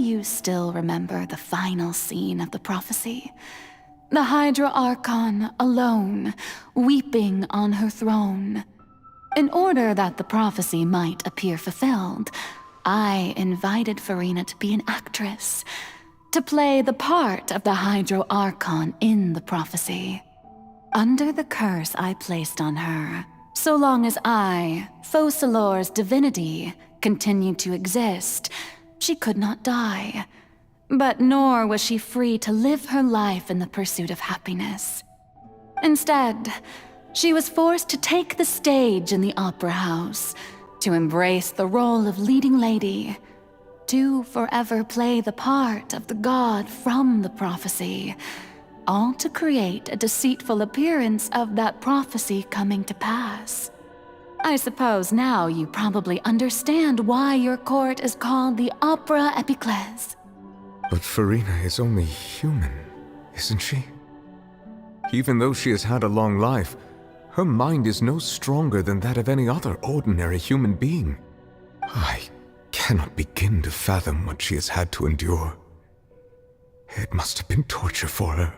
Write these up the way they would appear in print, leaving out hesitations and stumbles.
you still remember the final scene of the prophecy? The Hydra Archon alone, weeping on her throne. In order that the prophecy might appear fulfilled, I invited Farina to be an actress, to play the part of the Hydra Archon in the prophecy. Under the curse I placed on her, so long as I, Focalor's divinity, continued to exist, she could not die. But nor was she free to live her life in the pursuit of happiness. Instead, she was forced to take the stage in the opera house, to embrace the role of leading lady, to forever play the part of the god from the prophecy, all to create a deceitful appearance of that prophecy coming to pass. I suppose now you probably understand why your court is called the Opera Epiclese. But Farina is only human, isn't she? Even though she has had a long life, her mind is no stronger than that of any other ordinary human being. I cannot begin to fathom what she has had to endure. It must have been torture for her.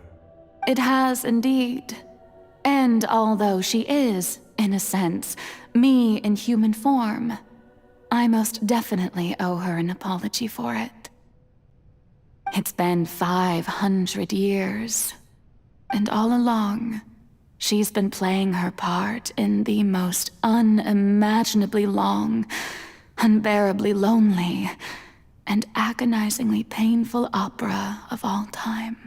It has indeed. And although she is, in a sense, me in human form, I most definitely owe her an apology for it. It's been 500 years, and all along, she's been playing her part in the most unimaginably long, unbearably lonely, and agonizingly painful opera of all time.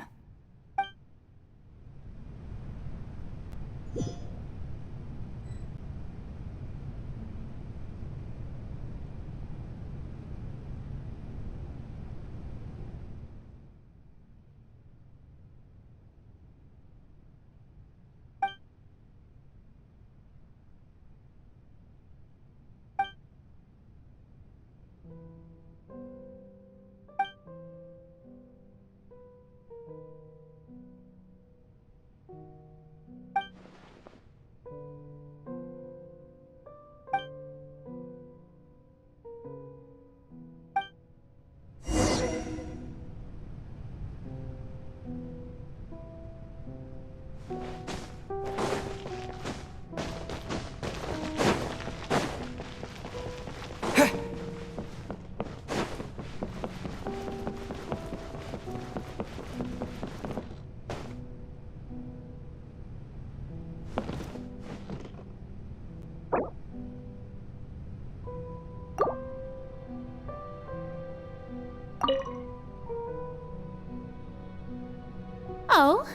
Oh,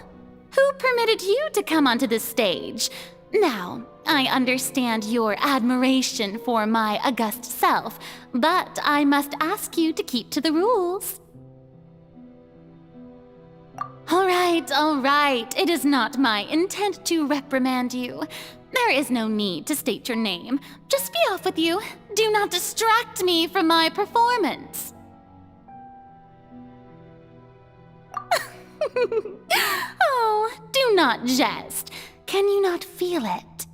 who permitted you to come onto the stage? Now, I understand your admiration for my august self, but I must ask you to keep to the rules. All right. It is not my intent to reprimand you. There is no need to state your name. Just be off with you. Do not distract me from my performance. Oh, do not jest. Can you not feel it?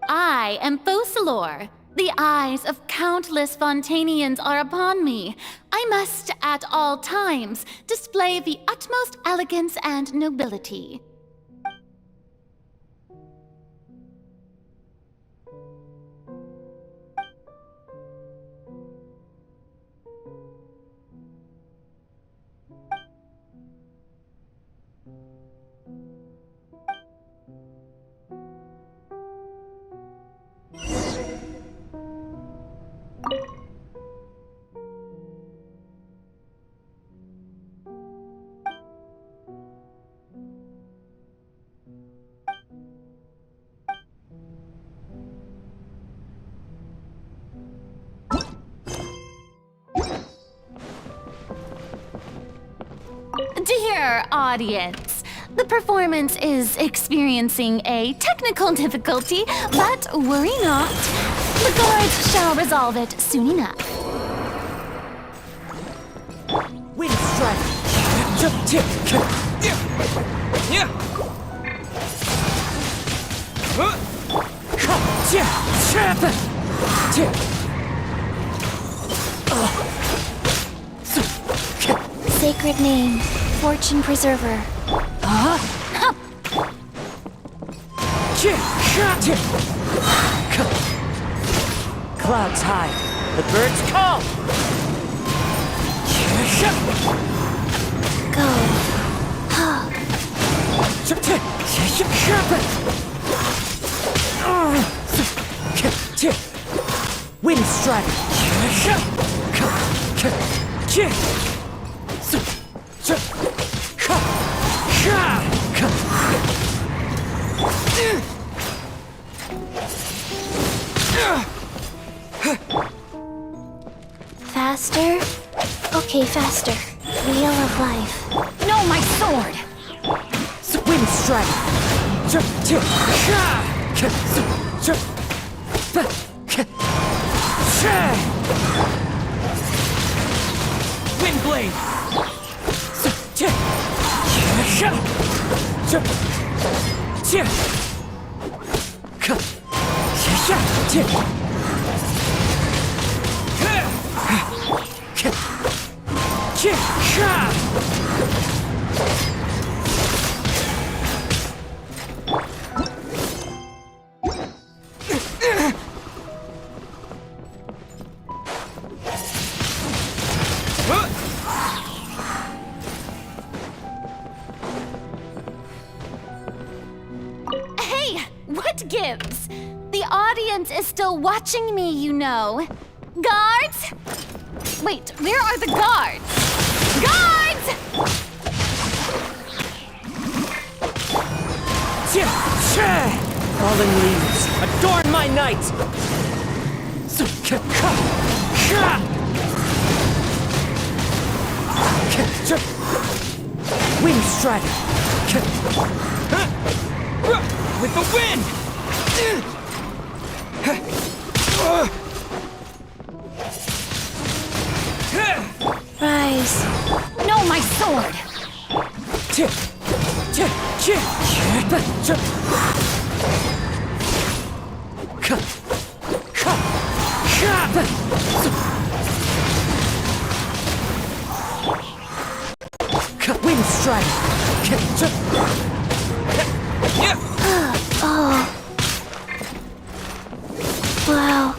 I am Focalor. The eyes of countless Fontainians are upon me. I must, at all times, display the utmost elegance and nobility. Dear audience, the performance is experiencing a technical difficulty, but worry not. The guards shall resolve it soon enough. Way to strike! sacred name, Fortune Preserver. Clouds high, the birds call. Go. Wind strike. Faster? Okay, faster. Wheel of life. No, my sword! Wind strike. Wind blade. Hey, what gives? The audience is still watching me, you know. Guards? Wait, where are the guards? Guards! Fallen leaves, adorn my night! Wind strike! With the wind! Rise. No, my sword! Wind strike! Oh. Wow.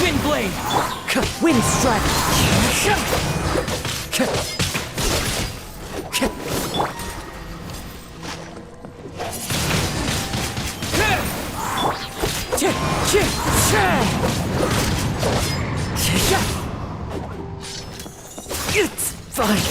Wind blade! Wind strike! It's fine!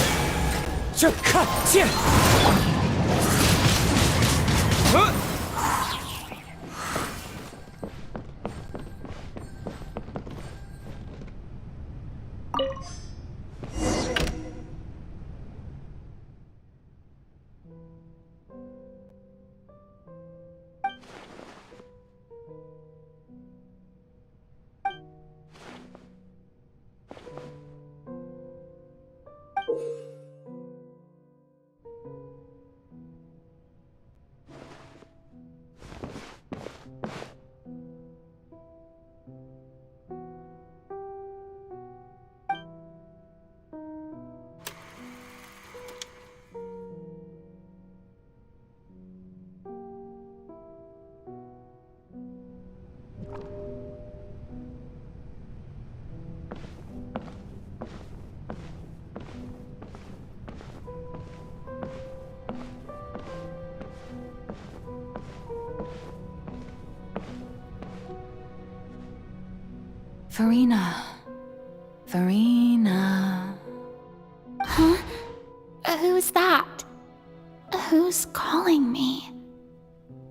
Farina. Farina. Huh? Who's that? Who's calling me?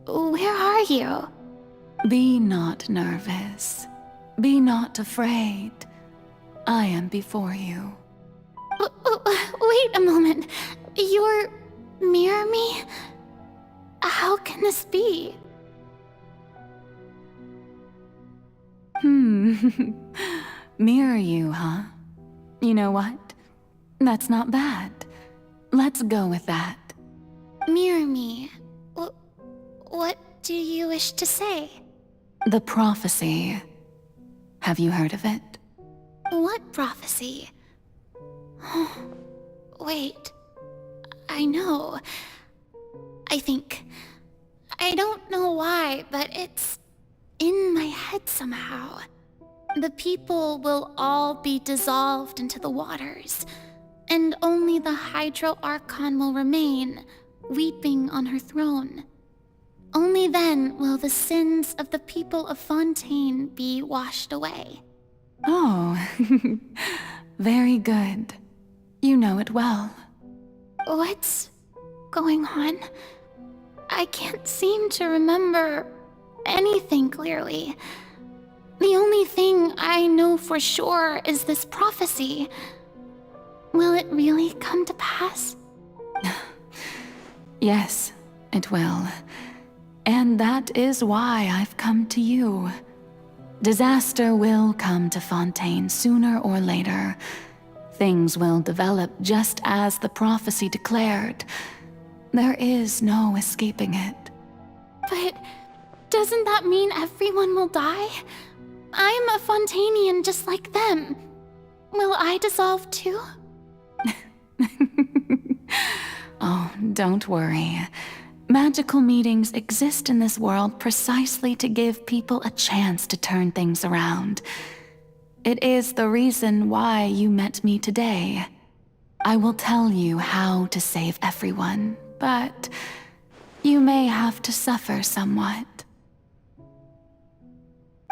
Where are you? Be not nervous. Be not afraid. I am before you. Wait a moment. You're near me? How can this be? Mirror you, huh? You know what? That's not bad. Let's go with that. Mirror me? What do you wish to say? The prophecy. Have you heard of it? What prophecy? Wait. I know. I think. I don't know why, but it's in my head somehow. The people will all be dissolved into the waters, and only the Hydro Archon will remain, weeping on her throne. Only then will the sins of the people of Fontaine be washed away. Oh, very good. You know it well. What's going on? I can't seem to remember anything clearly. The only thing I know for sure is this prophecy. Will it really come to pass? Yes, it will. And that is why I've come to you. Disaster will come to Fontaine sooner or later. Things will develop just as the prophecy declared. There is no escaping it. But doesn't that mean everyone will die? I'm a Fontainian just like them. Will I dissolve too? Oh, don't worry. Magical meetings exist in this world precisely to give people a chance to turn things around. It is the reason why you met me today. I will tell you how to save everyone, but you may have to suffer somewhat.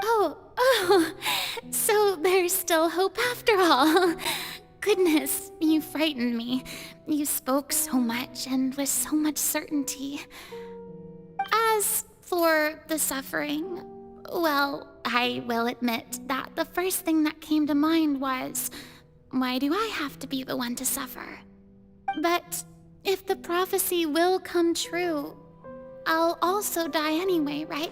Oh, so there's still hope after all. Goodness, you frightened me. You spoke so much and with so much certainty. As for the suffering, well, I will admit that the first thing that came to mind was, why do I have to be the one to suffer? But if the prophecy will come true, I'll also die anyway, right?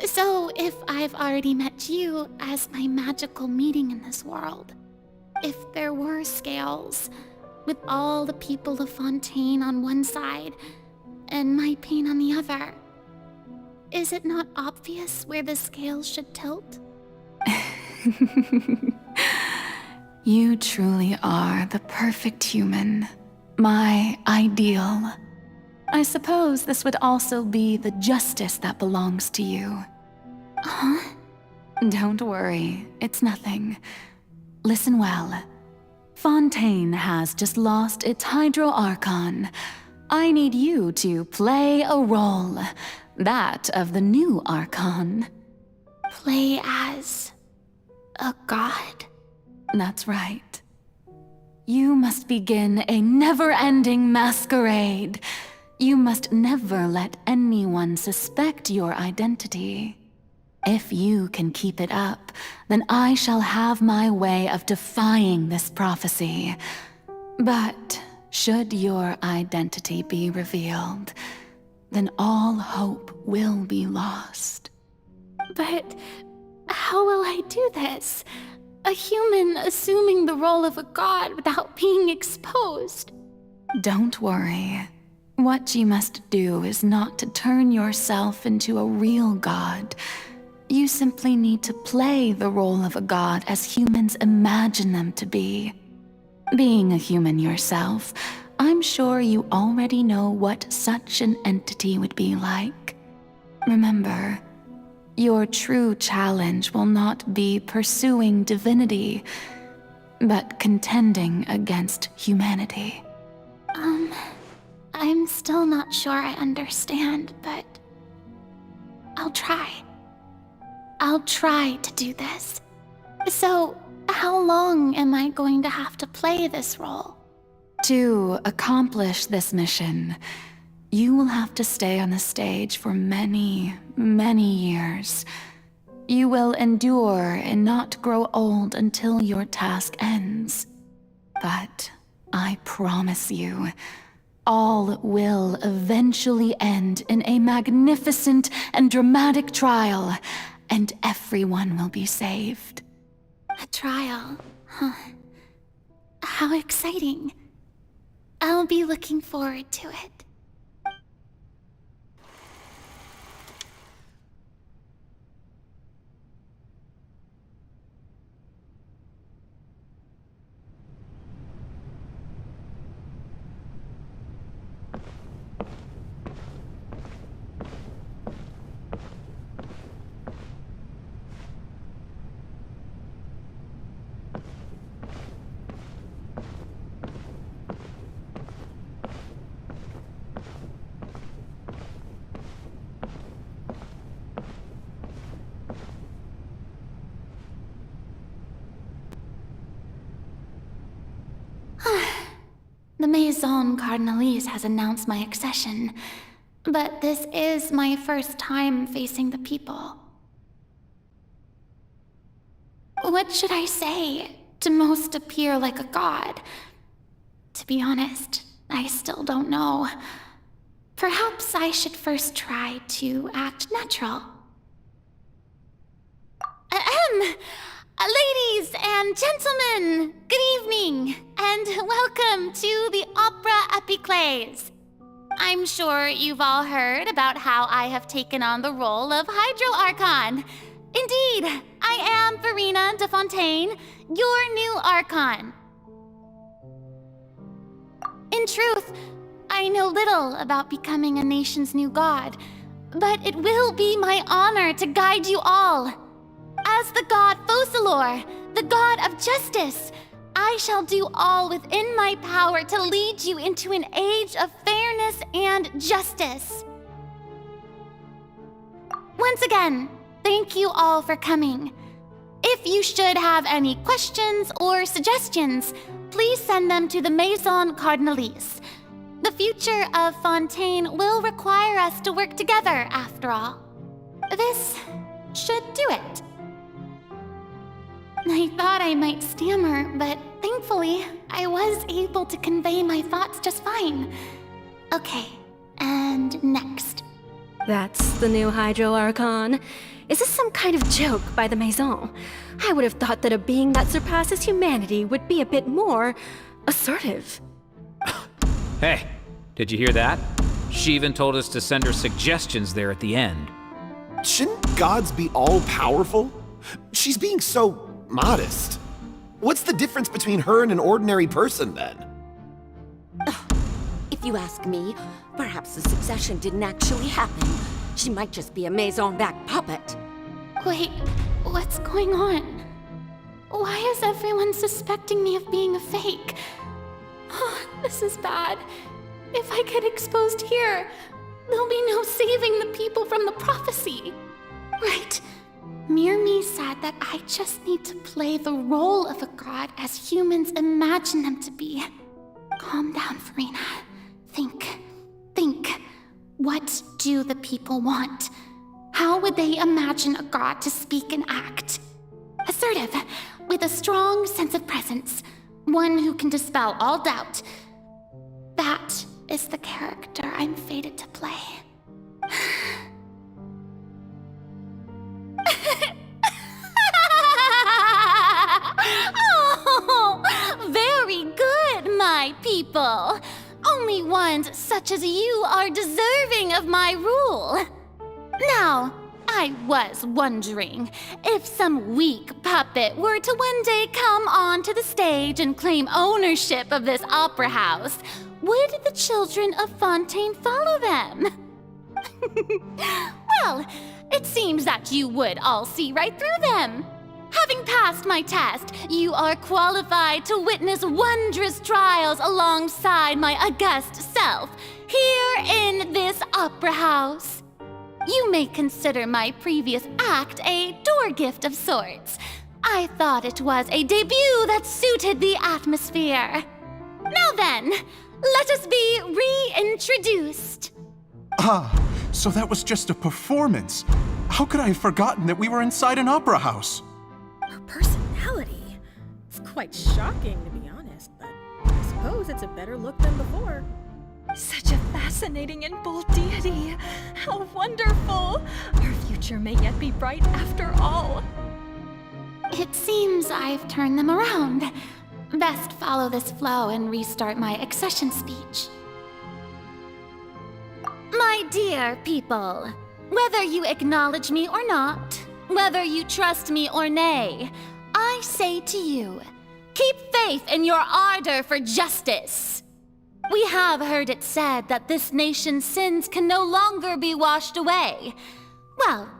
So if I've already met you as my magical meeting in this world, if there were scales, with all the people of Fontaine on one side and my pain on the other, is it not obvious where the scales should tilt? You truly are the perfect human, my ideal. I suppose this would also be the justice that belongs to you. Huh? Don't worry, it's nothing. Listen well. Fontaine has just lost its Hydro Archon. I need you to play a role, that of the new Archon. Play as a god? That's right. You must begin a never-ending masquerade. You must never let anyone suspect your identity. If you can keep it up, then I shall have my way of defying this prophecy. But should your identity be revealed, then all hope will be lost. But how will I do this? A human assuming the role of a god without being exposed. Don't worry. What you must do is not to turn yourself into a real god. You simply need to play the role of a god as humans imagine them to be. Being a human yourself, I'm sure you already know what such an entity would be like. Remember, your true challenge will not be pursuing divinity, but contending against humanity. I'm still not sure I understand, but I'll try. I'll try to do this. So, how long am I going to have to play this role? To accomplish this mission, you will have to stay on the stage for many, many years. You will endure and not grow old until your task ends. But I promise you, all will eventually end in a magnificent and dramatic trial, and everyone will be saved. A trial, huh? How exciting. I'll be looking forward to it. The Maison Cardinalise has announced my accession, but this is my first time facing the people. What should I say to most appear like a god? To be honest, I still don't know. Perhaps I should first try to act natural. Ladies and gentlemen, good evening, and welcome to the Opera Epiclese. I'm sure you've all heard about how I have taken on the role of Hydro Archon. Indeed, I am Farina de Fontaine, your new Archon. In truth, I know little about becoming a nation's new god, but it will be my honor to guide you all. As the god Focalor, the god of justice, I shall do all within my power to lead you into an age of fairness and justice. Once again, thank you all for coming. If you should have any questions or suggestions, please send them to the Maison Cardinalise. The future of Fontaine will require us to work together, after all. This should do it. I thought I might stammer, but thankfully, I was able to convey my thoughts just fine. Okay, and next. That's the new Hydro Archon. Is this some kind of joke by the Maison? I would have thought that a being that surpasses humanity would be a bit more assertive. Hey, did you hear that? She even told us to send her suggestions there at the end. Shouldn't gods be all-powerful? She's being so modest. What's the difference between her and an ordinary person, then? If you ask me, perhaps the succession didn't actually happen. She might just be a Maison-backed puppet. Wait, what's going on? Why is everyone suspecting me of being a fake? Oh, this is bad. If I get exposed here, there'll be no saving the people from the prophecy. Right. Mirmi said that I just need to play the role of a god as humans imagine them to be. Calm down, Farina. Think. What do the people want? How would they imagine a god to speak and act? Assertive, with a strong sense of presence. One who can dispel all doubt. That is the character I'm fated to play. Oh, very good, my people. Only ones such as you are deserving of my rule. Now, I was wondering if some weak puppet were to one day come onto the stage and claim ownership of this opera house, would the children of Fontaine follow them? Well, it seems that you would all see right through them. Having passed my test, you are qualified to witness wondrous trials alongside my august self, here in this opera house. You may consider my previous act a door gift of sorts. I thought it was a debut that suited the atmosphere. Now then, let us be reintroduced. Ah, so that was just a performance. How could I have forgotten that we were inside an opera house? Her personality. It's quite shocking, to be honest, but I suppose it's a better look than before. Such a fascinating and bold deity. How wonderful! Our future may yet be bright after all. It seems I've turned them around. Best follow this flow and restart my accession speech. My dear people, whether you acknowledge me or not, whether you trust me or nay, I say to you, keep faith in your ardor for justice. We have heard it said that this nation's sins can no longer be washed away. Well,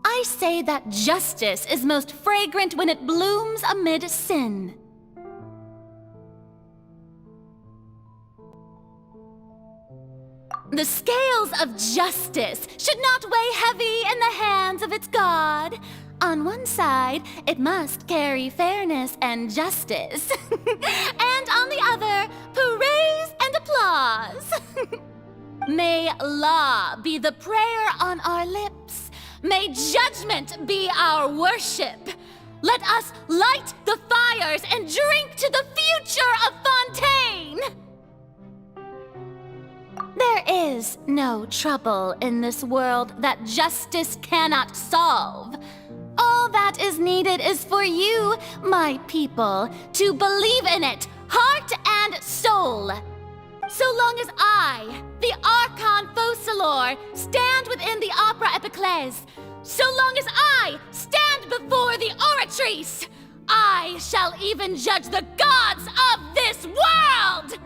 I say that justice is most fragrant when it blooms amid sin. The scales of justice should not weigh heavy in the hands of its God. On one side, it must carry fairness and justice. And on the other, praise laws. May law be the prayer on our lips. May judgment be our worship. Let us light the fires and drink to the future of Fontaine! There is no trouble in this world that justice cannot solve. All that is needed is for you, my people, to believe in it, heart and soul. So long as I, the Archon Focalor, stand within the Opera Epiclese, so long as I stand before the Oratrice, I shall even judge the gods of this world!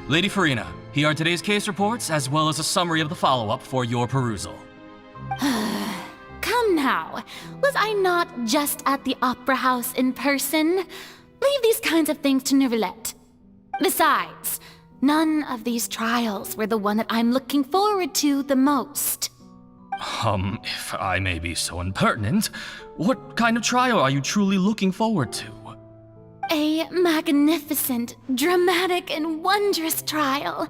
Lady Farina, here are today's case reports, as well as a summary of the follow-up for your perusal. Come now, was I not just at the Opera House in person? Leave these kinds of things to Neuvillette. Besides, none of these trials were the one that I'm looking forward to the most. If I may be so impertinent, what kind of trial are you truly looking forward to? A magnificent, dramatic, and wondrous trial.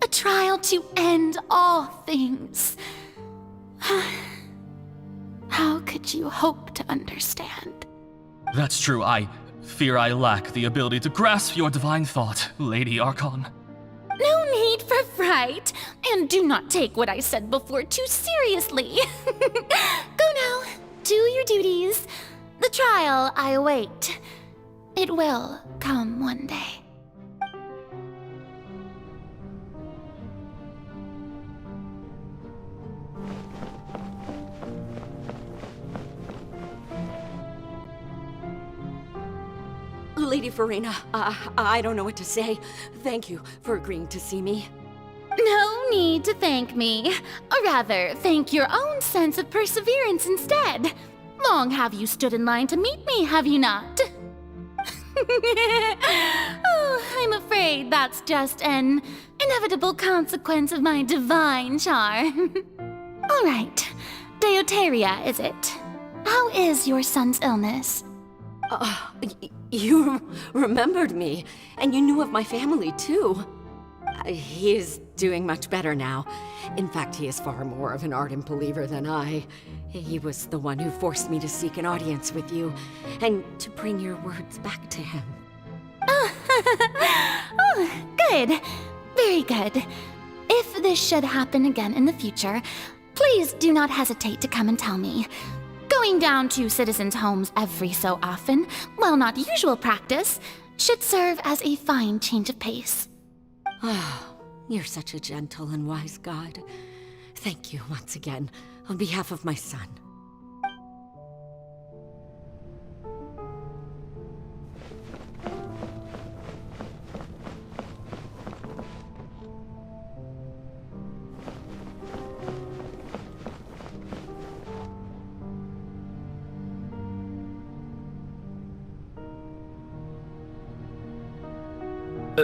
A trial to end all things. How could you hope to understand? That's true. I fear I lack the ability to grasp your divine thought, Lady Archon. No need for fright, and do not take what I said before too seriously. Go now, do your duties. The trial I await. It will come one day. Lady Farina, I don't know what to say. Thank you for agreeing to see me. No need to thank me. Or rather, thank your own sense of perseverance instead. Long have you stood in line to meet me, have you not? Oh, I'm afraid that's just an inevitable consequence of my divine charm. All right, Deoteria, is it? How is your son's illness? You remembered me, and you knew of my family, too. He is doing much better now. In fact, he is far more of an ardent believer than I. He was the one who forced me to seek an audience with you, and to bring your words back to him. Oh, good. Very good. If this should happen again in the future, please do not hesitate to come and tell me. Going down to citizens' homes every so often, while not usual practice, should serve as a fine change of pace. Oh, you're such a gentle and wise god. Thank you once again, on behalf of my son.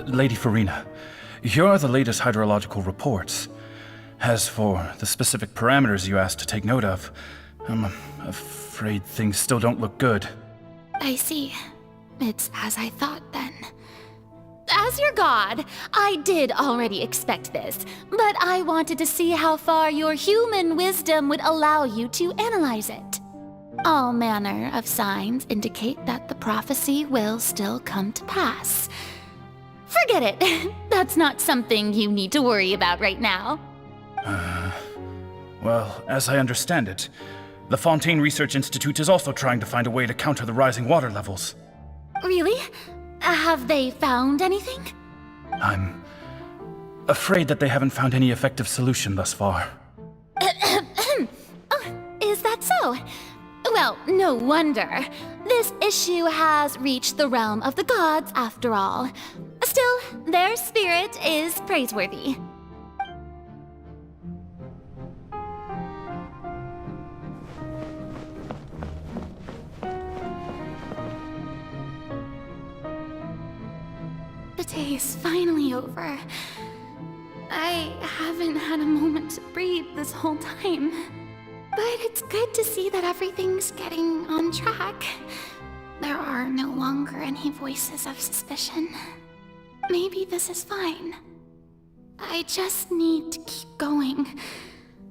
Lady Farina, here are the latest hydrological reports. As for the specific parameters you asked to take note of, I'm afraid things still don't look good. I see. It's as I thought then. As your god, I did already expect this, but I wanted to see how far your human wisdom would allow you to analyze it. All manner of signs indicate that the prophecy will still come to pass. Forget it. That's not something you need to worry about right now. Well, as I understand it, the Fontaine Research Institute is also trying to find a way to counter the rising water levels. Really? Have they found anything? I'm afraid that they haven't found any effective solution thus far. Oh, is that so? Well, no wonder. This issue has reached the realm of the gods, after all. Still, their spirit is praiseworthy. The day is finally over. I haven't had a moment to breathe this whole time. But it's good to see that everything's getting on track. There are no longer any voices of suspicion. Maybe this is fine. I just need to keep going,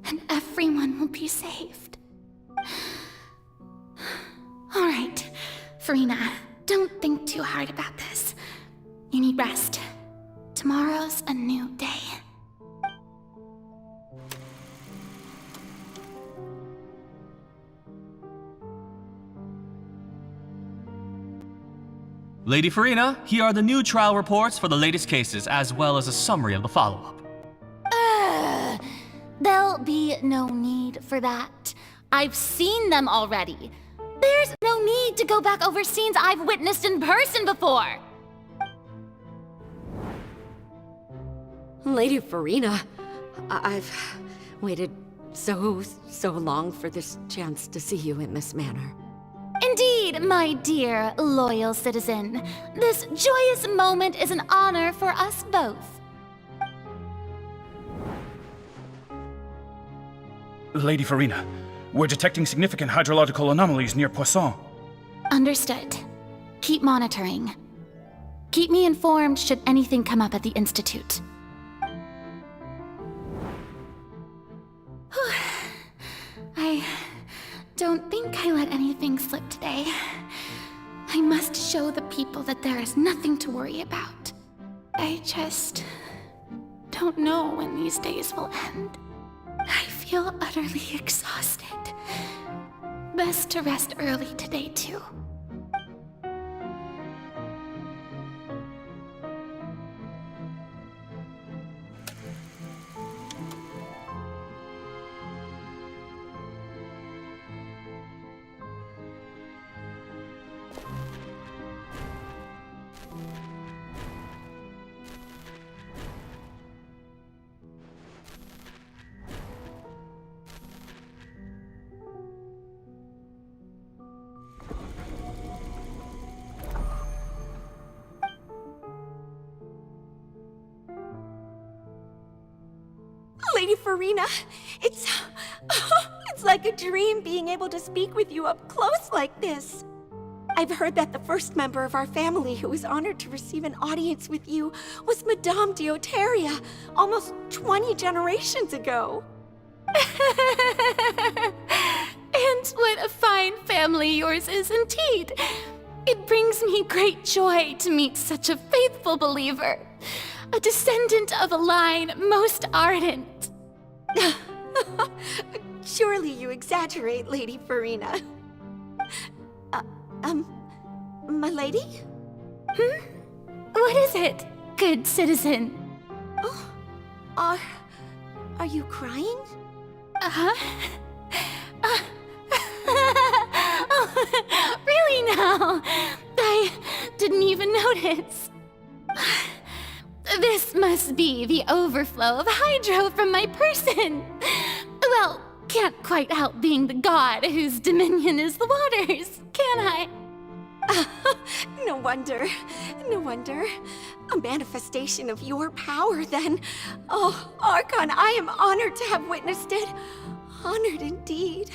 and everyone will be saved. Alright, Farina, don't think too hard about this. You need rest. Tomorrow's a new day. Lady Farina, here are the new trial reports for the latest cases, as well as a summary of the follow-up. There'll be no need for that. I've seen them already. There's no need to go back over scenes I've witnessed in person before. Lady Farina, I've waited so long for this chance to see you in this manner. Indeed, my dear, loyal citizen. This joyous moment is an honor for us both. Lady Farina, we're detecting significant hydrological anomalies near Poisson. Understood. Keep monitoring. Keep me informed should anything come up at the Institute. I don't think I let anything slip today. I must show the people that there is nothing to worry about. I just don't know when these days will end. I feel utterly exhausted. Best to rest early today, too. Lady Farina, it's like a dream being able to speak with you up close like this. I've heard that the first member of our family who was honored to receive an audience with you was Madame Deoteria, almost 20 generations ago. And what a fine family yours is indeed. It brings me great joy to meet such a faithful believer. A descendant of a line most ardent. Surely you exaggerate, Lady Farina. My lady? What is it, good citizen? Oh, are you crying? Oh, really now? I didn't even notice. This must be the overflow of hydro from my person. Well, can't quite help being the god whose dominion is the waters, can I? No wonder. No wonder. A manifestation of your power, then. Oh, Archon, I am honored to have witnessed it. Honored indeed.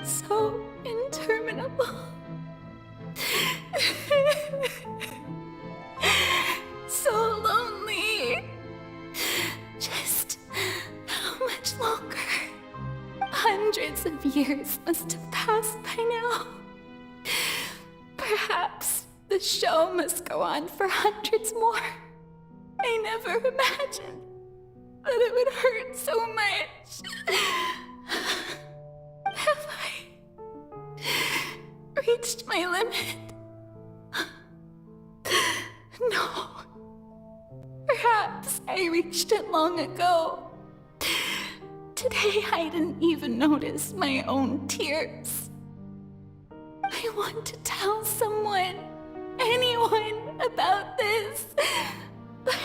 So interminable. So lonely. Just how much longer? Hundreds of years must have passed by now. Perhaps the show must go on for hundreds more. I never imagined that it would hurt so much. Have I reached my limit? No. Perhaps I reached it long ago. Today I didn't even notice my own tears. I want to tell someone, anyone, about this. But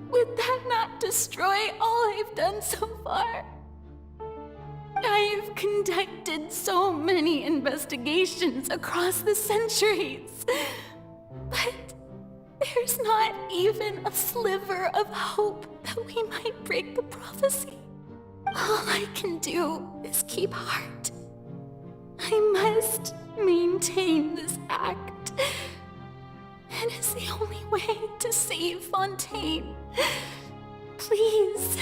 would that not destroy all I've done so far? I've conducted so many investigations across the centuries, but there's not even a sliver of hope that we might break the prophecy. All I can do is keep heart. I must maintain this act. It is the only way to save Fontaine. Please,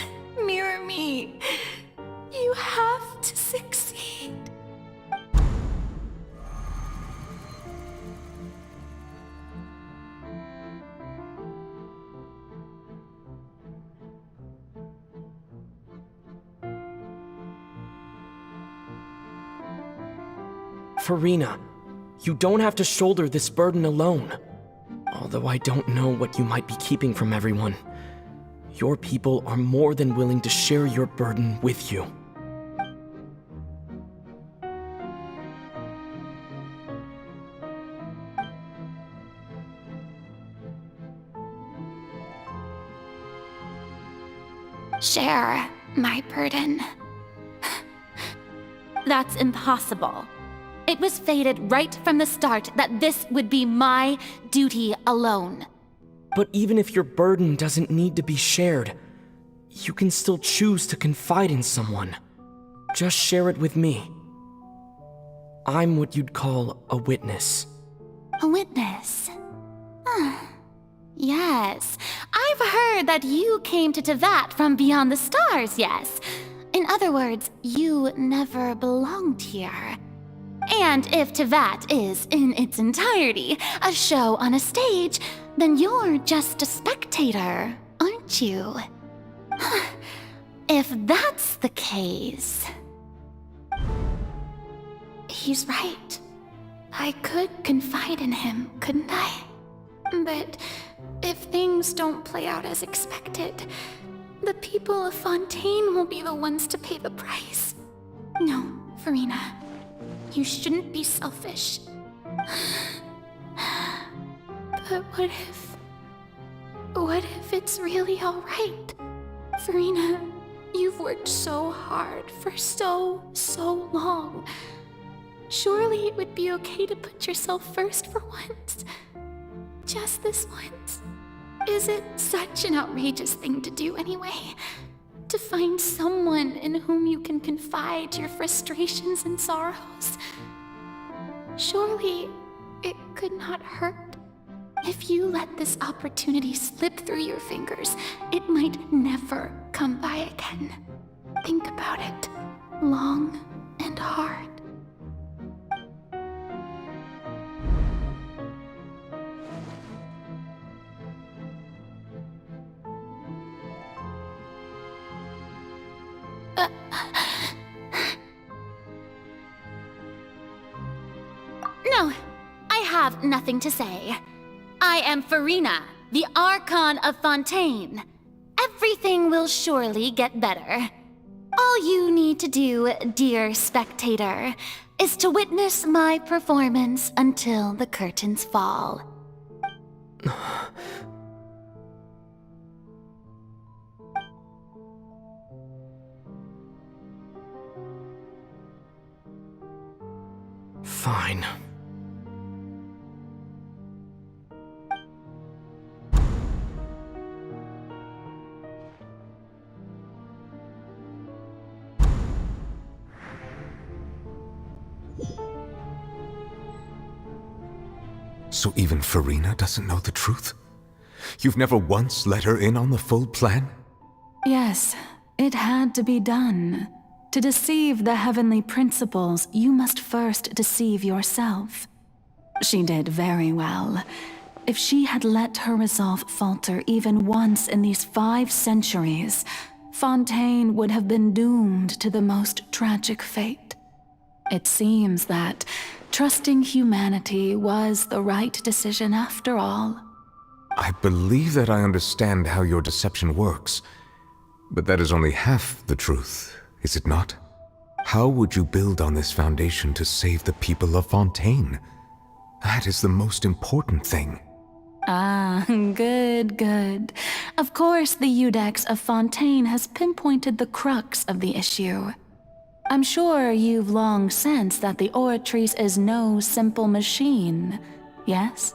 mirror me. You have to succeed. Farina, you don't have to shoulder this burden alone. Although I don't know what you might be keeping from everyone, your people are more than willing to share your burden with you. Share my burden. That's impossible. It was fated right from the start that this would be my duty alone. But even if your burden doesn't need to be shared, you can still choose to confide in someone. Just share it with me. I'm what you'd call a witness. A witness? Yes. I've heard that you came to Tevat from beyond the stars, yes. In other words, you never belonged here. And if Tevat is, in its entirety, a show on a stage, then you're just a spectator, aren't you? If that's the case... He's right. I could confide in him, couldn't I? But if things don't play out as expected, the people of Fontaine will be the ones to pay the price. No, Farina. You shouldn't be selfish. But what if it's really all right? Farina, you've worked so hard for so long. Surely it would be okay to put yourself first for once. Just this once. Is it such an outrageous thing to do anyway? To find someone in whom you can confide your frustrations and sorrows? Surely it could not hurt. If you let this opportunity slip through your fingers, it might never come by again. Think about it long and hard. No, I have nothing to say. I am Farina, the Archon of Fontaine. Everything will surely get better. All you need to do, dear spectator, is to witness my performance until the curtains fall. Fine. So even Farina doesn't know the truth? You've never once let her in on the full plan? Yes, it had to be done. To deceive the heavenly principles, you must first deceive yourself. She did very well. If she had let her resolve falter even once in these 5 centuries, Fontaine would have been doomed to the most tragic fate. It seems that trusting humanity was the right decision after all. I believe that I understand how your deception works, but that is only half the truth, is it not? How would you build on this foundation to save the people of Fontaine? That is the most important thing. Ah, good, good. Of course, the Iudex of Fontaine has pinpointed the crux of the issue. I'm sure you've long sensed that the Oratrice is no simple machine, yes?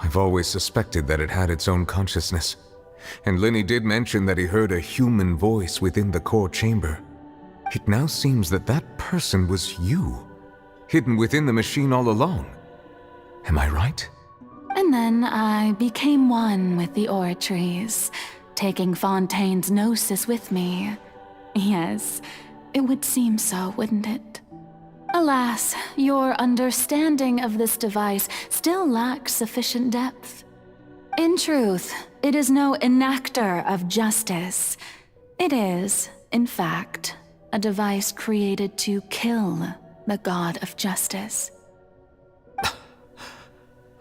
I've always suspected that it had its own consciousness. And Lenny did mention that he heard a human voice within the core chamber. It now seems that that person was you, hidden within the machine all along. Am I right? And then I became one with the Oratrice, taking Fontaine's gnosis with me. Yes, it would seem so, wouldn't it? Alas, your understanding of this device still lacks sufficient depth. In truth, it is no enactor of justice. It is, in fact, a device created to kill the god of justice.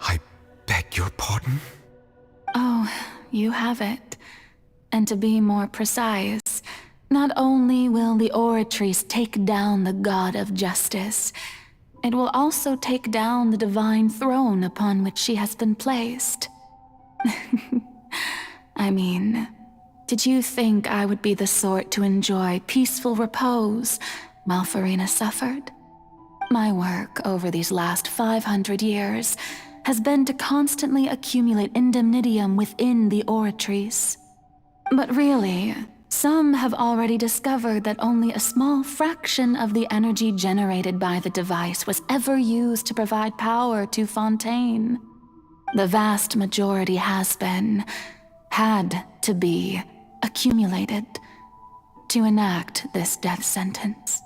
I beg your pardon? Oh, you have it. And to be more precise, not only will the Oratrice take down the god of justice, it will also take down the divine throne upon which she has been placed. I mean, did you think I would be the sort to enjoy peaceful repose while Farina suffered? My work over these last 500 years has been to constantly accumulate indemnitium within the Oratrice. But really, some have already discovered that only a small fraction of the energy generated by the device was ever used to provide power to Fontaine. The vast majority had to be, accumulated to enact this death sentence.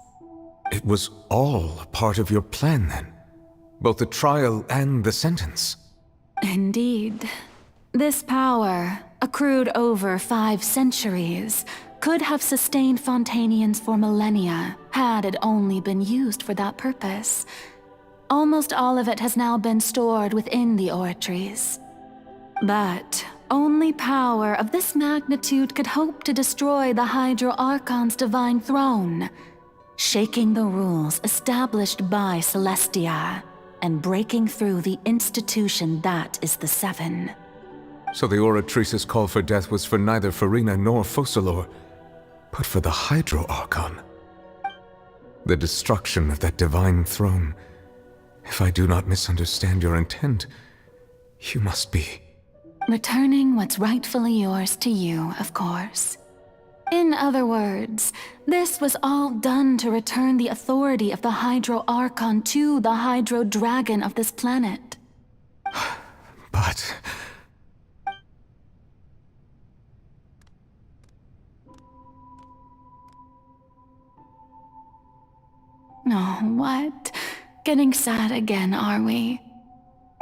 It was all part of your plan then? Both the trial and the sentence? Indeed. This power, accrued over 5 centuries, could have sustained Fontainians for millennia had it only been used for that purpose. Almost all of it has now been stored within the Oratrice. But only power of this magnitude could hope to destroy the Hydro Archon's divine throne, shaking the rules established by Celestia and breaking through the institution that is the Seven. So the Oratrice's call for death was for neither Farina nor Focalor, but for the Hydro Archon. The destruction of that divine throne. If I do not misunderstand your intent, you must be... returning what's rightfully yours to you, of course. In other words, this was all done to return the authority of the Hydro Archon to the Hydro Dragon of this planet. But... Oh, what? Getting sad again, are we?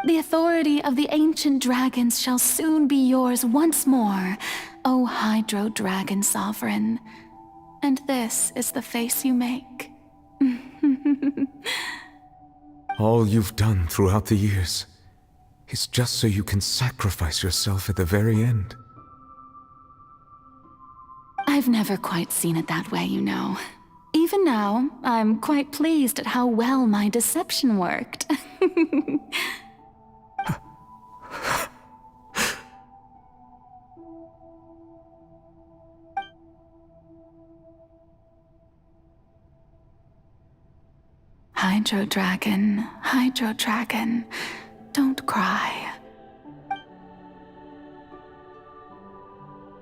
The authority of the ancient dragons shall soon be yours once more, O Hydro Dragon Sovereign. And this is the face you make. all you've done throughout the years is just so you can sacrifice yourself at the very end. I've never quite seen it that way, you know. Even now, I'm quite pleased at how well my deception worked. Hydro Dragon, don't cry.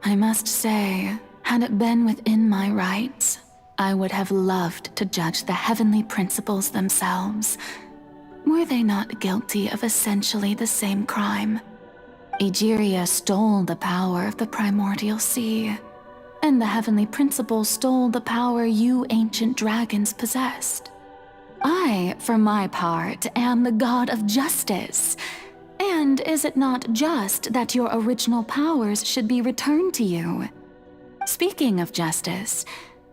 I must say, had it been within my rights, I would have loved to judge the heavenly principles themselves. Were they not guilty of essentially the same crime? Egeria stole the power of the primordial sea, and the heavenly principles stole the power you ancient dragons possessed. I, for my part, am the god of justice. And is it not just that your original powers should be returned to you? Speaking of justice,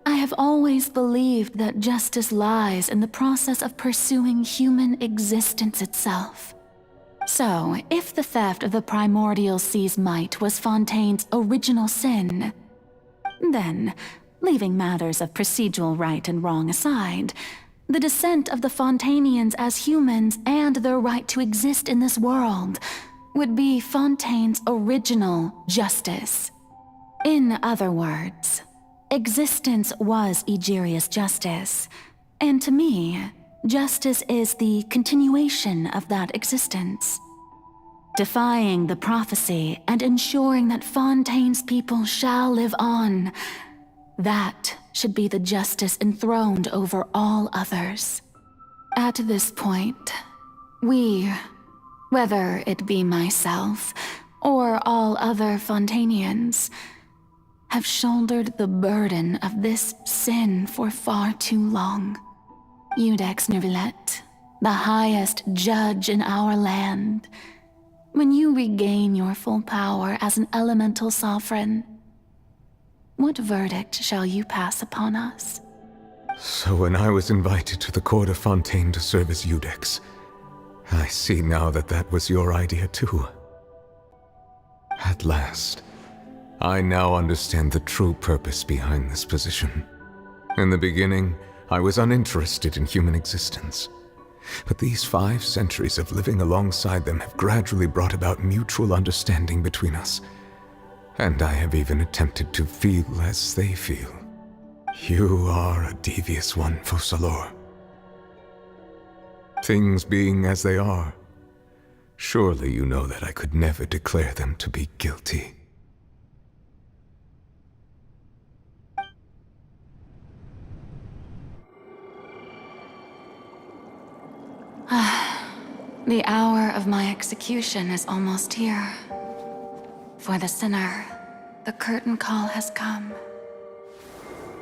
I have always believed that justice lies in the process of pursuing human existence itself. So, if the theft of the primordial sea's might was Fontaine's original sin, then Leaving matters of procedural right and wrong aside, the descent of the Fontainians as humans and their right to exist in this world would be Fontaine's original justice. In other words, existence was Egeria's justice, and to me, justice is the continuation of that existence. Defying the prophecy and ensuring that Fontaine's people shall live on, that should be the justice enthroned over all others. At this point, we, whether it be myself or all other Fontainians, have shouldered the burden of this sin for far too long. Iudex Neuvillette, the highest judge in our land, when you regain your full power as an elemental sovereign, what verdict shall you pass upon us? So when I was invited to the court of Fontaine to serve as Iudex, I see now that that was your idea too. At last, I now understand the true purpose behind this position. In the beginning, I was uninterested in human existence. But these 5 centuries of living alongside them have gradually brought about mutual understanding between us. And I have even attempted to feel as they feel. You are a devious one, Focalors. Things being as they are, surely you know that I could never declare them to be guilty. The hour of my execution is almost here. For the sinner, the curtain call has come.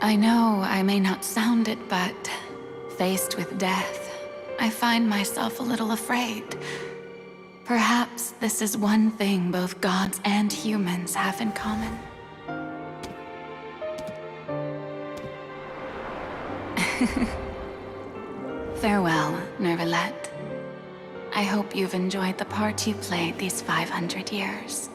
I know I may not sound it, but faced with death, I find myself a little afraid. Perhaps this is one thing both gods and humans have in common. Farewell, Neuvillette. I hope you've enjoyed the part you played these 500 years.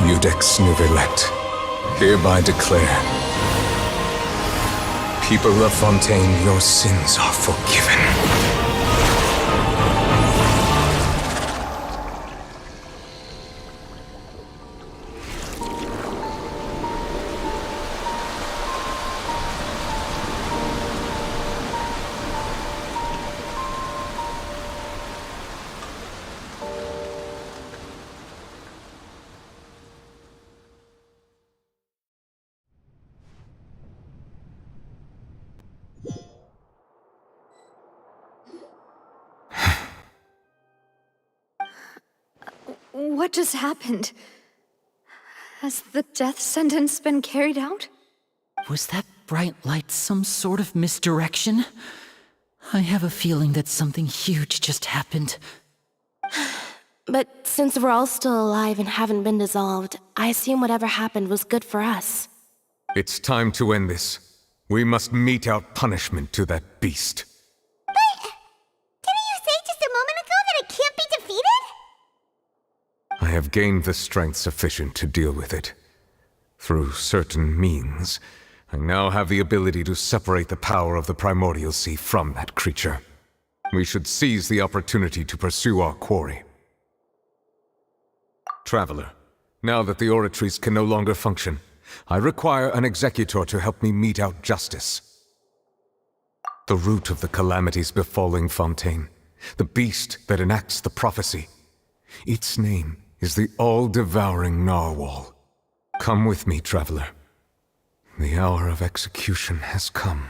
Iudex Neuvillette, hereby declare, people of Fontaine, your sins are forgiven. What just happened? Has the death sentence been carried out? Was that bright light some sort of misdirection? I have a feeling that something huge just happened. But since we're all still alive and haven't been dissolved, I assume whatever happened was good for us. It's time to end this. We must mete out punishment to that beast. Didn't you say just a moment ago that it can't be defeated? I have gained the strength sufficient to deal with it. Through certain means, I now have the ability to separate the power of the Primordial Sea from that creature. We should seize the opportunity to pursue our quarry. Traveler, now that the oratories can no longer function, I require an executor to help me mete out justice. The root of the calamities befalling Fontaine, the beast that enacts the prophecy. Its name is the all-devouring narwhal. Come with me, traveler. The hour of execution has come.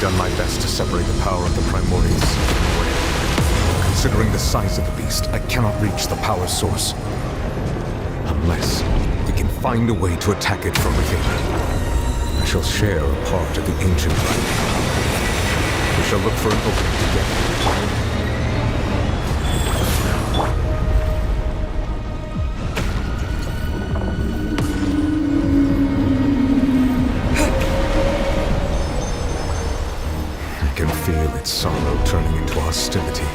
Done my best to separate the power of the Primordials. Considering the size of the beast, I cannot reach the power source. Unless we can find a way to attack it from within. I shall share a part of the ancient life. We shall look for an opening together. I can feel its sorrow turning into hostility.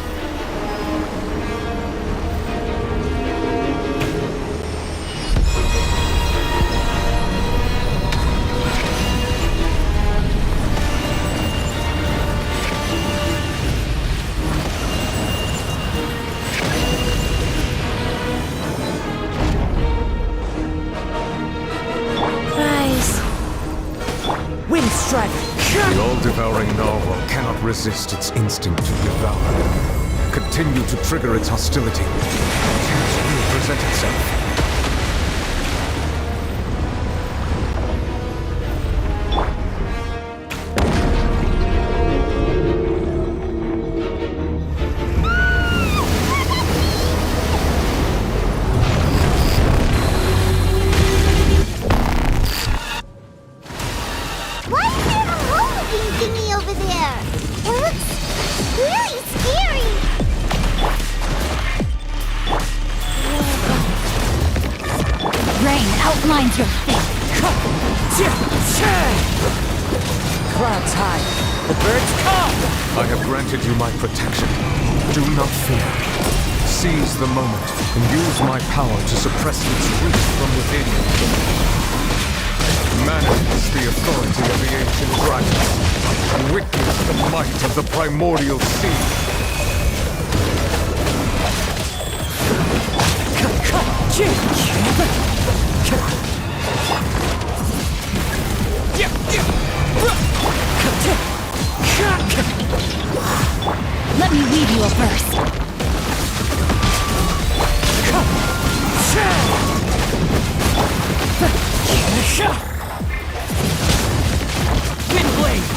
The all-devouring narwhal cannot resist its instinct to devour. Continue to trigger its hostility. A chance will present itself. Outlines your fate. Clouds high. The birds come! I have granted you my protection. Do not fear. Seize the moment and use my power to suppress its reach from within. Manifest the authority of the ancient dragons. Witness the might of the primordial sea. Let me leave you a verse. Windblade!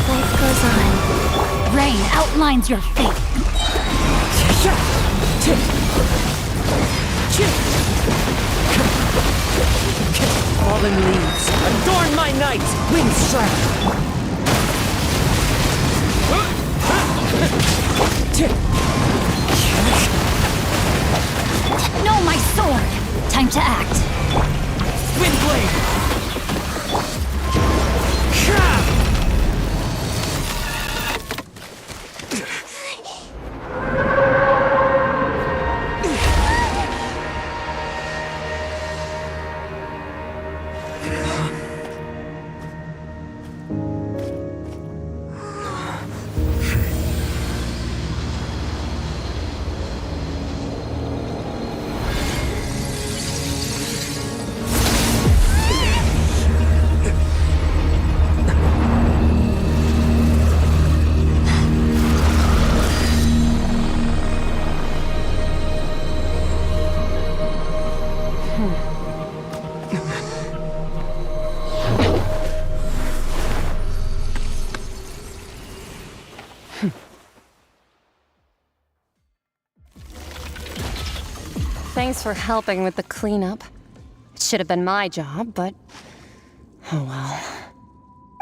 Life goes on. Rain outlines your fate. Fallen leaves, adorn my night! Windstrap! No, my sword! Time to act. Windblade! Thanks for helping with the cleanup. It should have been my job, but... oh well.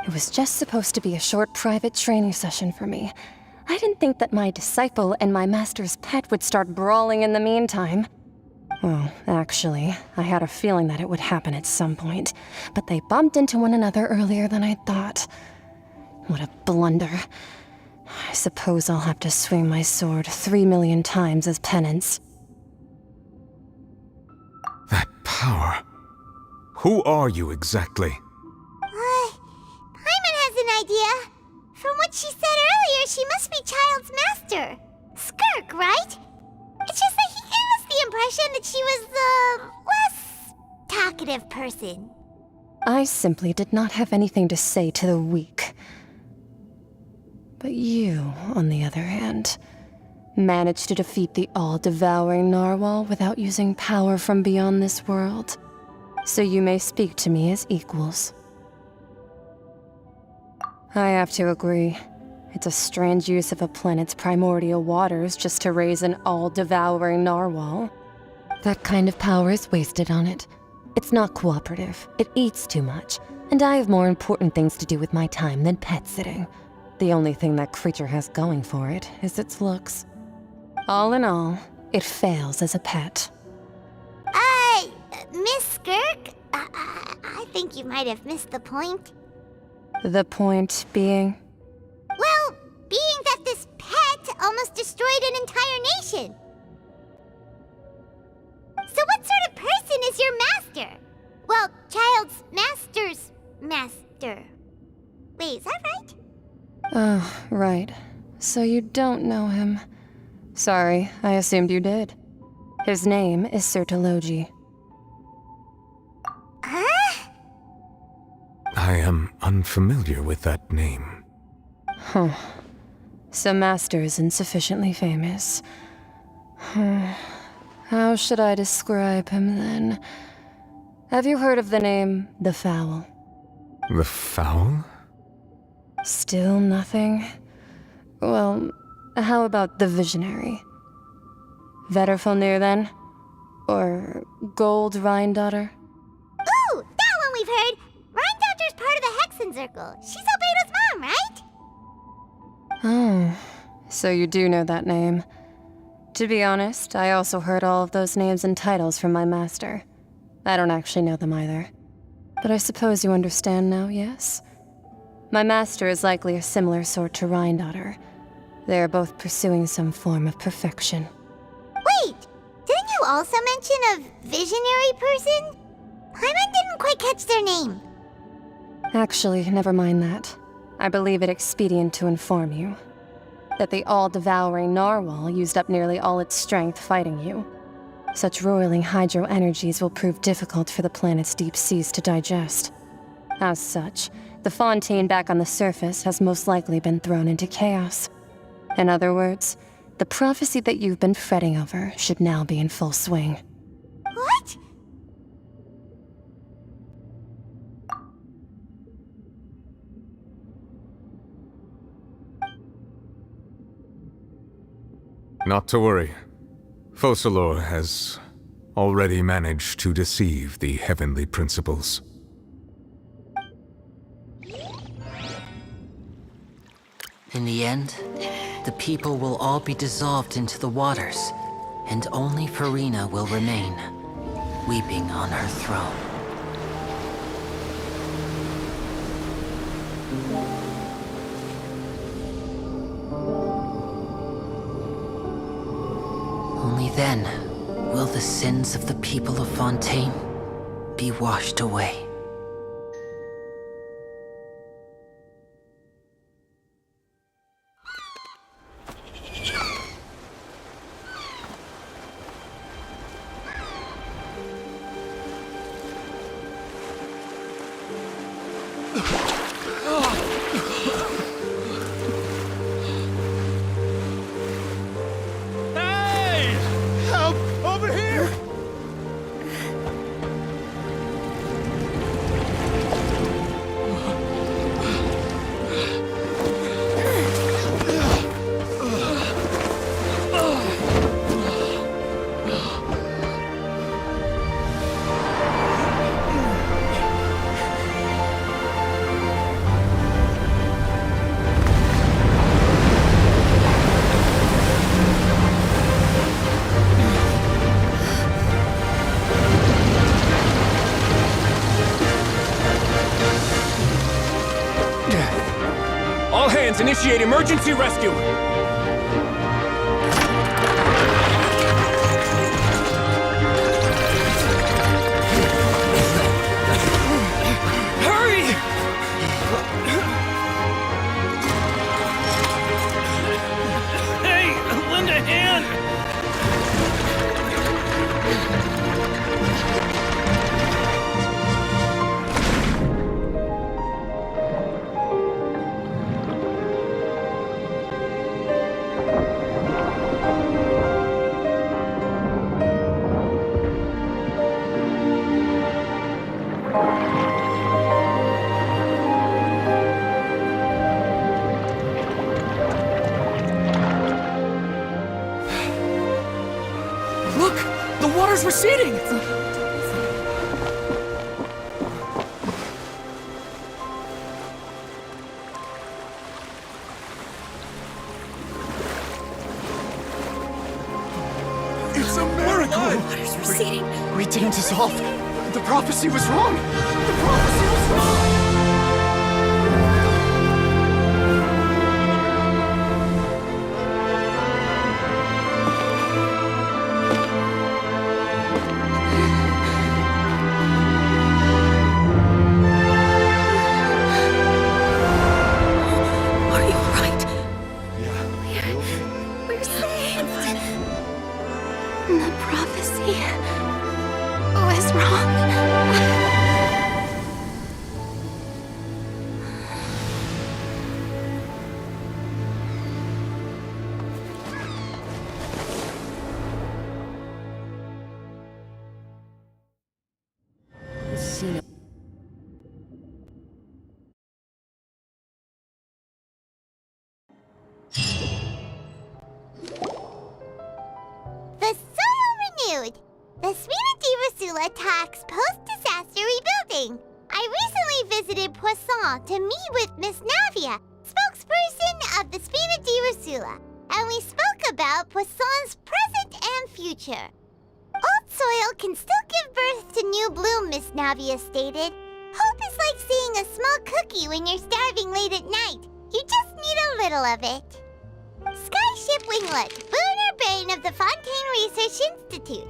It was just supposed to be a short private training session for me. I didn't think that my disciple and my master's pet would start brawling in the meantime. Well, actually, I had a feeling that it would happen at some point, but they bumped into one another earlier than I thought. What a blunder. I suppose I'll have to swing my sword 3 million times as penance. That power. Who are you exactly? Paimon has an idea. From what she said earlier, she must be Child's master. Skirk, right? It's just that he gave us the impression that she was the less talkative person. I simply did not have anything to say to the weak. But you, on the other hand, managed to defeat the all-devouring narwhal without using power from beyond this world. So you may speak to me as equals. I have to agree. It's a strange use of a planet's primordial waters just to raise an all-devouring narwhal. That kind of power is wasted on it. It's not cooperative. It eats too much. And I have more important things to do with my time than pet sitting. The only thing that creature has going for it is its looks. All in all, it fails as a pet. Miss Skirk? I think you might have missed the point. The point being? Well, being that this pet almost destroyed an entire nation. So what sort of person is your master? Well, Child's master's master. Wait, is that right? Oh, right. So you don't know him. Sorry, I assumed you did. His name is Sertologi. Huh? I am unfamiliar with that name. Huh. So Master isn't sufficiently famous. How should I describe him then? Have you heard of the name The Fowl? The Fowl? Still nothing? Well, how about the Visionary? Vetterfulnir then? Or Gold Rhindaughter? Ooh, that one we've heard! Rhindaughter's part of the Hexen Circle. She's Albedo's mom, right? Oh, so you do know that name. To be honest, I also heard all of those names and titles from my master. I don't actually know them either. But I suppose you understand now, yes? My master is likely a similar sort to Rhindaughter. They are both pursuing some form of perfection. Wait! Didn't you also mention a visionary person? Paimon didn't quite catch their name. Actually, never mind that. I believe it expedient to inform you that the all-devouring narwhal used up nearly all its strength fighting you. Such roiling hydro energies will prove difficult for the planet's deep seas to digest. As such, the Fontaine back on the surface has most likely been thrown into chaos. In other words, the prophecy that you've been fretting over should now be in full swing. What? Not to worry. Focalor has already managed to deceive the heavenly principles. In the end, the people will all be dissolved into the waters, and only Farina will remain, weeping on her throne. Only then will the sins of the people of Fontaine be washed away. Emergency rescue! Hurry! Hey, lend a hand! Look! The water's receding! It's a miracle! Water's receding. We didn't dissolve. The prophecy was wrong. The prophecy was wrong. Are you alright? Yeah. We're saved. The prophecy was wrong. The soil renewed. The Spina attacks post-disaster rebuilding. I recently visited Poisson to meet with Miss Navia, spokesperson of the Spina di Rusula, and we spoke about Poisson's present and future. Old soil can still give birth to new bloom, Miss Navia stated. Hope is like seeing a small cookie when you're starving late at night. You just need a little of it. Skyship Winglet, lunar brain of the Fontaine Research Institute.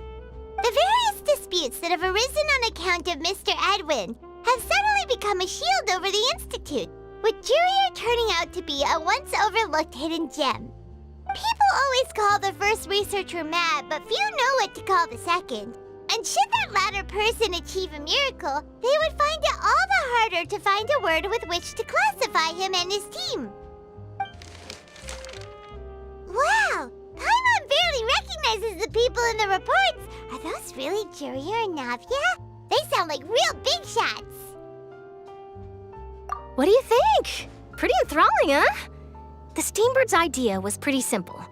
The various disputes that have arisen on account of Mr. Edwin have suddenly become a shield over the Institute, with Jurier turning out to be a once overlooked hidden gem. People always call the first researcher mad, but few know what to call the second. And should that latter person achieve a miracle, they would find it all the harder to find a word with which to classify him and his team. Wow! Paimon barely recognizes the people in the reports. Are those really Jurier and Navia? They sound like real big shots. What do you think? Pretty enthralling, huh? The Steambird's idea was pretty simple.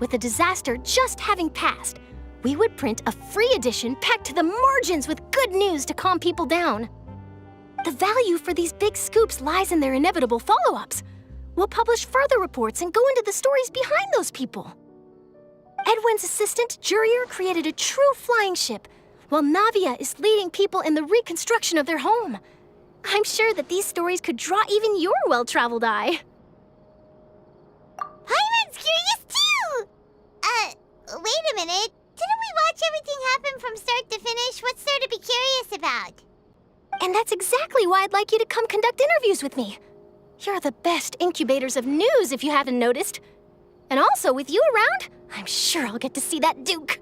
With the disaster just having passed, we would print a free edition packed to the margins with good news to calm people down. The value for these big scoops lies in their inevitable follow-ups. We'll publish further reports and go into the stories behind those people. Edwin's assistant, Jurier, created a true flying ship, while Navia is leading people in the reconstruction of their home. I'm sure that these stories could draw even your well-traveled eye. Paimon's curious too! Wait a minute. Didn't we watch everything happen from start to finish? What's there to be curious about? And that's exactly why I'd like you to come conduct interviews with me. You're the best incubators of news, if you haven't noticed. And also, with you around, I'm sure I'll get to see that Duke.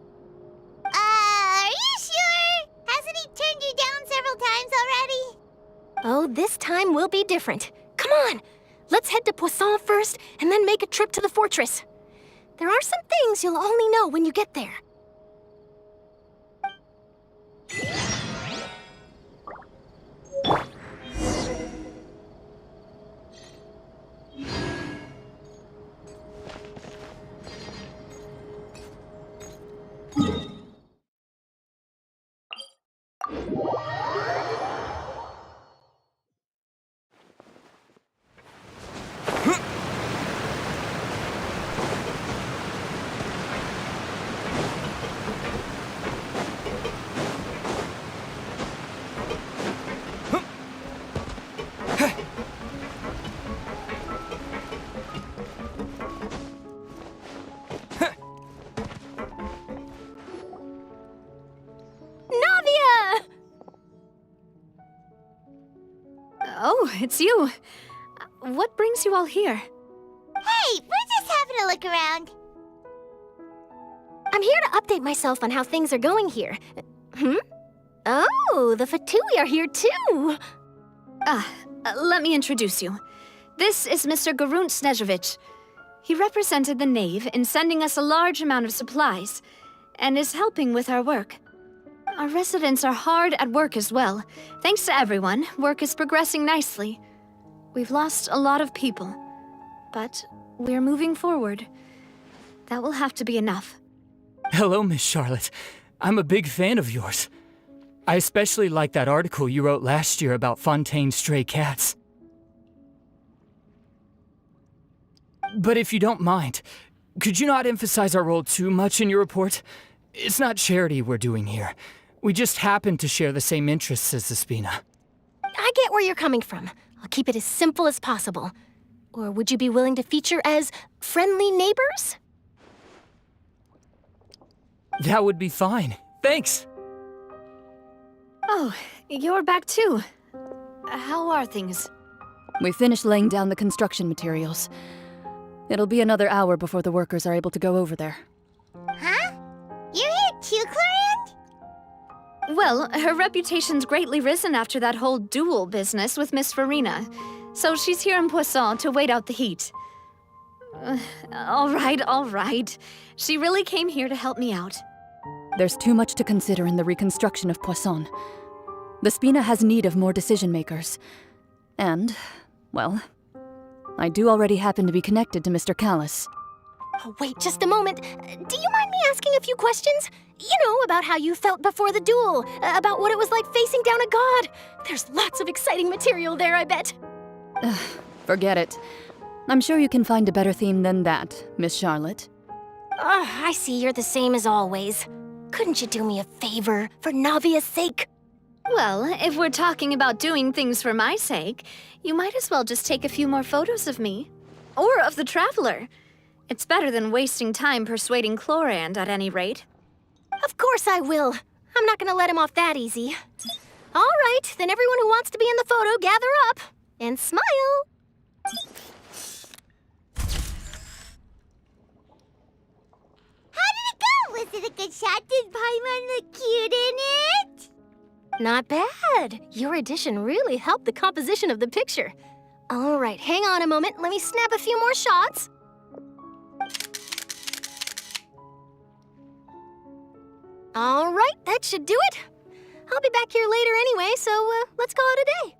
Are you sure? Hasn't he turned you down several times already? Oh, this time will be different. Come on, let's head to Poisson first, and then make a trip to the fortress. There are some things you'll only know when you get there. Oh, it's you. What brings you all here? Hey, we're just having a look around. I'm here to update myself on how things are going here. Oh, the Fatui are here too. Let me introduce you. This is Mr. Garunt Snežević. He represented the Knave in sending us a large amount of supplies, and is helping with our work. Our residents are hard at work as well. Thanks to everyone, work is progressing nicely. We've lost a lot of people, but we're moving forward. That will have to be enough. Hello, Miss Charlotte. I'm a big fan of yours. I especially like that article you wrote last year about Fontaine's stray cats. But if you don't mind, could you not emphasize our role too much in your report? It's not charity we're doing here. We just happen to share the same interests as the Spina. I get where you're coming from. I'll keep it as simple as possible. Or would you be willing to feature as friendly neighbors? That would be fine. Thanks! Oh, you're back too. How are things? We finished laying down the construction materials. It'll be another hour before the workers are able to go over there. Huh? You're here too, Clorinde? Well, her reputation's greatly risen after that whole duel business with Miss Farina, so she's here in Poisson to wait out the heat. All right. She really came here to help me out. There's too much to consider in the reconstruction of Poisson. The Spina has need of more decision-makers. And, well, I do already happen to be connected to Mr. Callis. Oh, wait just a moment. Do you mind me asking a few questions? You know, about how you felt before the duel, about what it was like facing down a god. There's lots of exciting material there, I bet. Forget it. I'm sure you can find a better theme than that, Miss Charlotte. I see you're the same as always. Couldn't you do me a favor, for Navia's sake? Well, if we're talking about doing things for my sake, you might as well just take a few more photos of me. Or of the Traveler. It's better than wasting time persuading Clorinde, at any rate. Of course I will. I'm not gonna let him off that easy. All right, then everyone who wants to be in the photo, gather up. And smile. How did it go? Was it a good shot? Did Paimon look cute in it? Not bad. Your addition really helped the composition of the picture. All right, hang on a moment. Let me snap a few more shots. All right, that should do it. I'll be back here later anyway, so let's call it a day.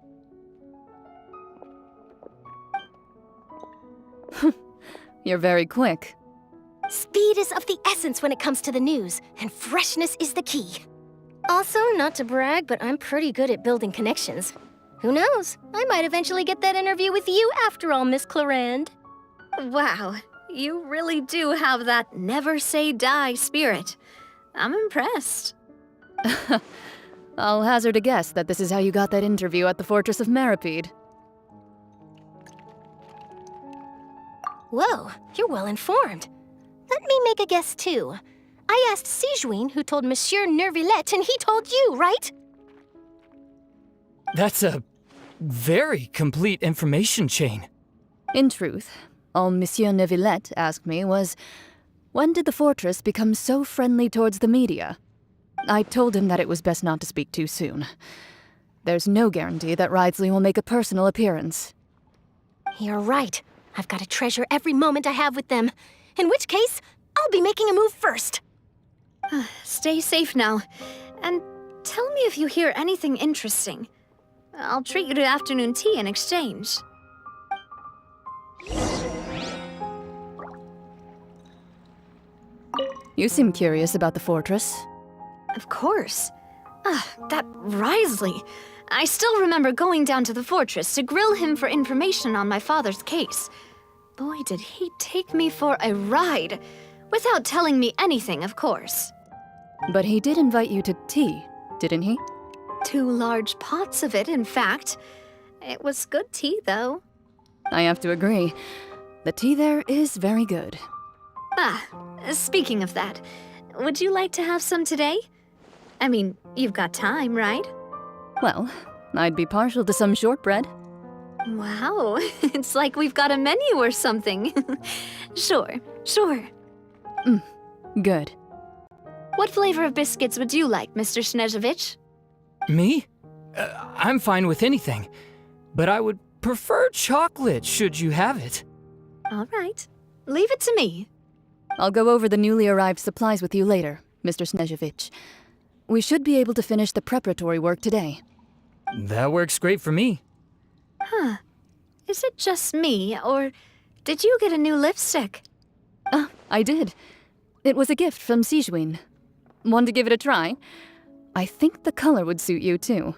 You're very quick. Speed is of the essence when it comes to the news, and freshness is the key. Also, not to brag, but I'm pretty good at building connections. Who knows? I might eventually get that interview with you after all, Miss Clorinde. Wow, you really do have that never say die spirit. I'm impressed. I'll hazard a guess that this is how you got that interview at the Fortress of Meripede. Whoa, you're well informed. Let me make a guess too. I asked Sijuin, who told Monsieur Nervillet, and he told you, right? That's a very complete information chain. In truth, all Monsieur Nervillet asked me was, when did the fortress become so friendly towards the media? I told him that it was best not to speak too soon. There's no guarantee that Ridsley will make a personal appearance. You're right. I've got to treasure every moment I have with them. In which case, I'll be making a move first. Stay safe now. And tell me if you hear anything interesting. I'll treat you to afternoon tea in exchange. You seem curious about the fortress. Of course. That Wriothesley. I still remember going down to the fortress to grill him for information on my father's case. Boy, did he take me for a ride. Without telling me anything, of course. But he did invite you to tea, didn't he? 2 large pots of it, in fact. It was good tea, though. I have to agree. The tea there is very good. Speaking of that, would you like to have some today? I mean, you've got time, right? Well, I'd be partial to some shortbread. Wow, it's like we've got a menu or something. Sure. Good. What flavor of biscuits would you like, Mr. Snezhovich? Me? I'm fine with anything, but I would prefer chocolate should you have it. All right. Leave it to me. I'll go over the newly arrived supplies with you later, Mr. Snezhovich. We should be able to finish the preparatory work today. That works great for me. Huh. Is it just me, or did you get a new lipstick? I did. It was a gift from Sijwin. Want to give it a try? I think the color would suit you, too.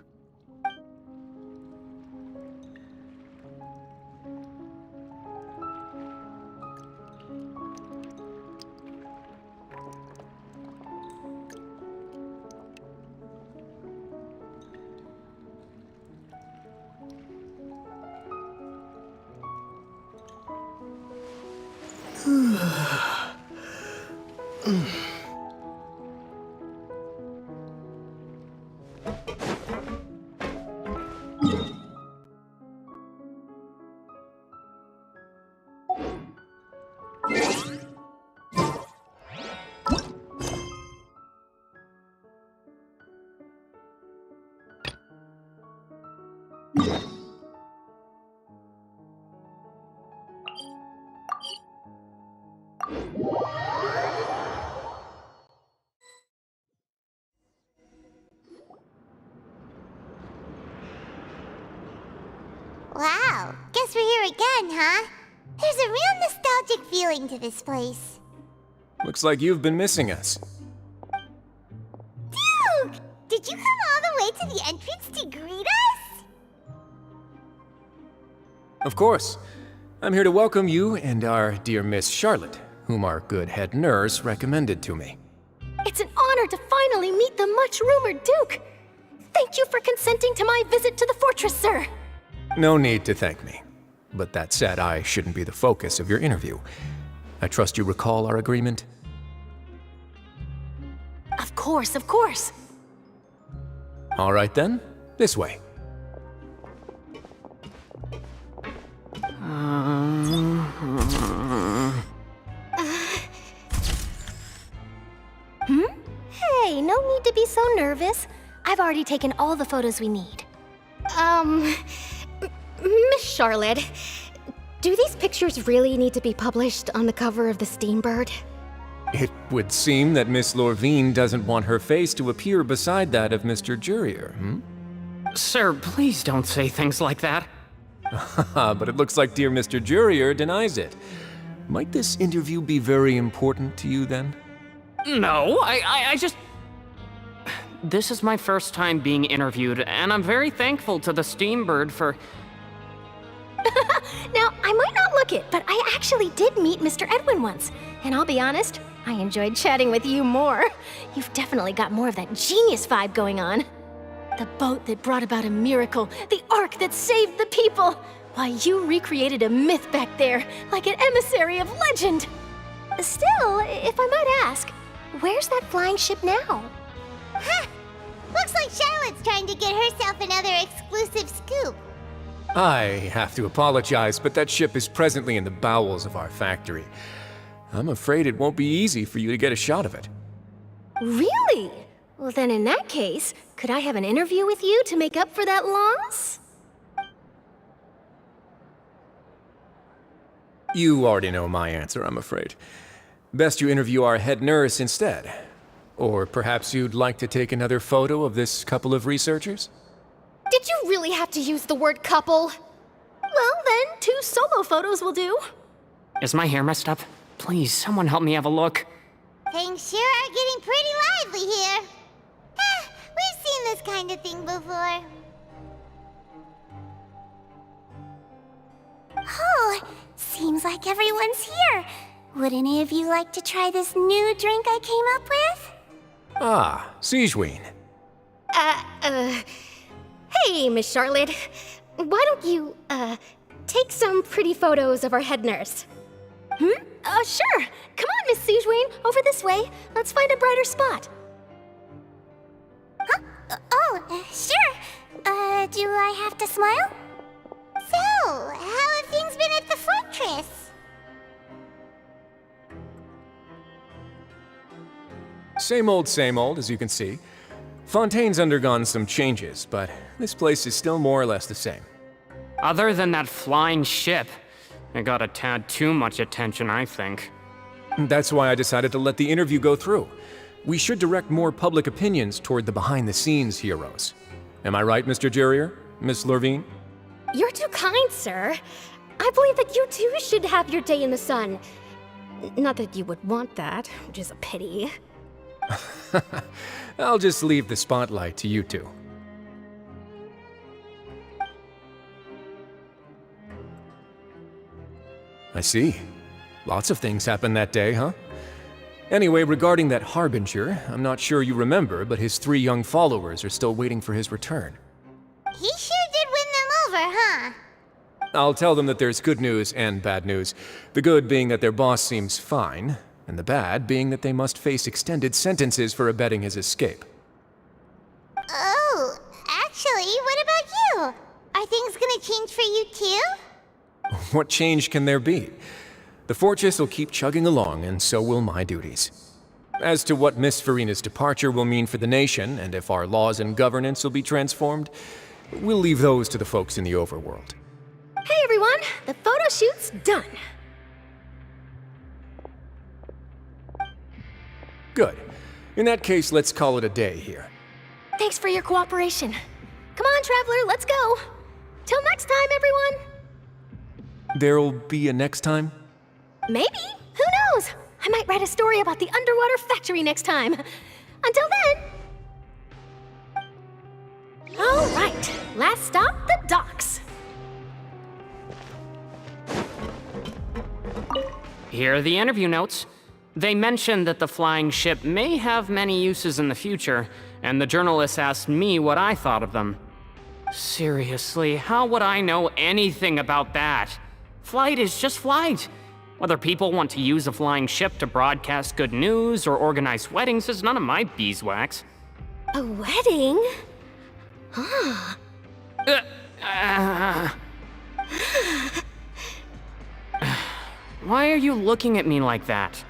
Wow, guess we're here again, huh? There's a real nostalgic feeling to this place. Looks like you've been missing us. Duke! Did you come all the way to the entrance to greet us? Of course. I'm here to welcome you and our dear Miss Charlotte, whom our good head nurse recommended to me. It's an honor to finally meet the much-rumored Duke. Thank you for consenting to my visit to the fortress, sir. No need to thank me. But that said, I shouldn't be the focus of your interview. I trust you recall our agreement? Of course, of course. All right then, this way. Hey, no need to be so nervous. I've already taken all the photos we need. Miss Charlotte, do these pictures really need to be published on the cover of the Steambird? It would seem that Miss Lorvine doesn't want her face to appear beside that of Mr. Jurier, Sir, please don't say things like that. But it looks like dear Mr. Jurier denies it. Might this interview be very important to you then? No, I just... This is my first time being interviewed, and I'm very thankful to the Steambird for... Now, I might not look it, but I actually did meet Mr. Edwin once. And I'll be honest, I enjoyed chatting with you more. You've definitely got more of that genius vibe going on. The boat that brought about a miracle, the ark that saved the people. Why, you recreated a myth back there, like an emissary of legend. Still, if I might ask, where's that flying ship now? Huh! Looks like Charlotte's trying to get herself another exclusive scoop. I have to apologize, but that ship is presently in the bowels of our factory. I'm afraid it won't be easy for you to get a shot of it. Really? Well, then in that case, could I have an interview with you to make up for that loss? You already know my answer, I'm afraid. Best you interview our head nurse instead. Or perhaps you'd like to take another photo of this couple of researchers? Did you really have to use the word couple? Well, then, 2 solo photos will do. Is my hair messed up? Please, someone help me have a look. Things sure are getting pretty lively here. We've seen this kind of thing before. Oh, seems like everyone's here. Would any of you like to try this new drink I came up with? Ah, Sijwin. Hey, Miss Charlotte. Why don't you, take some pretty photos of our head nurse? Sure. Come on, Miss Sijwin, over this way. Let's find a brighter spot. Huh? Sure. Do I have to smile? So, So, how have things been at the fortress? Same old, as you can see. Fontaine's undergone some changes, but this place is still more or less the same. Other than that flying ship, it got a tad too much attention, I think. That's why I decided to let the interview go through. We should direct more public opinions toward the behind-the-scenes heroes. Am I right, Mr. Jurrier? Miss Lurvine? You're too kind, sir. I believe that you too should have your day in the sun. Not that you would want that, which is a pity. I'll just leave the spotlight to you two. I see. Lots of things happened that day, huh? Anyway, regarding that Harbinger, I'm not sure you remember, but his 3 young followers are still waiting for his return. He sure did win them over, huh? I'll tell them that there's good news and bad news. The good being that their boss seems fine, and the bad being that they must face extended sentences for abetting his escape. Oh, actually, what about you? Are things gonna change for you too? What change can there be? The fortress will keep chugging along, and so will my duties. As to what Miss Furina's departure will mean for the nation, and if our laws and governance will be transformed, we'll leave those to the folks in the overworld. Hey everyone, the photo shoot's done. Good. In that case, let's call it a day here. Thanks for your cooperation. Come on, Traveler, let's go. Till next time, everyone. There'll be a next time? Maybe. Who knows? I might write a story about the underwater factory next time. Until then. All right, last stop, the docks. Here are the interview notes. They mentioned that the flying ship may have many uses in the future, and the journalist asked me what I thought of them. Seriously, how would I know anything about that? Flight is just flight. Whether people want to use a flying ship to broadcast good news or organize weddings is none of my beeswax. A wedding? Huh. Why are you looking at me like that?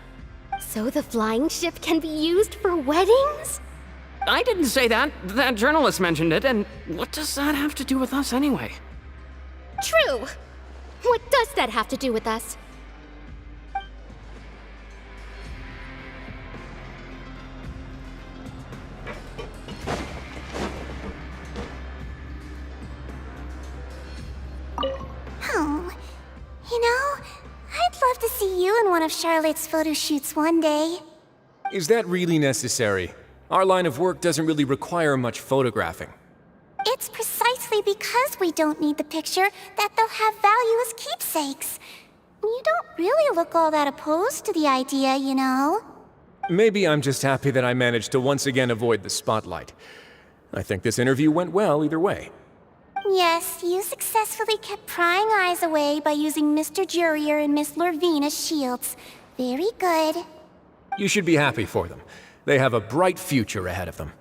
So the flying ship can be used for weddings? I didn't say that. That journalist mentioned it, and what does that have to do with us anyway? True. What does that have to do with us? Oh, you know, I'd love to see you in one of Charlotte's photo shoots one day. Is that really necessary? Our line of work doesn't really require much photographing. It's precisely because we don't need the picture that they'll have value as keepsakes. You don't really look all that opposed to the idea, you know. Maybe I'm just happy that I managed to once again avoid the spotlight. I think this interview went well either way. Yes, you successfully kept prying eyes away by using Mr. Jurrier and Miss Lurvine as shields. Very good. You should be happy for them. They have a bright future ahead of them.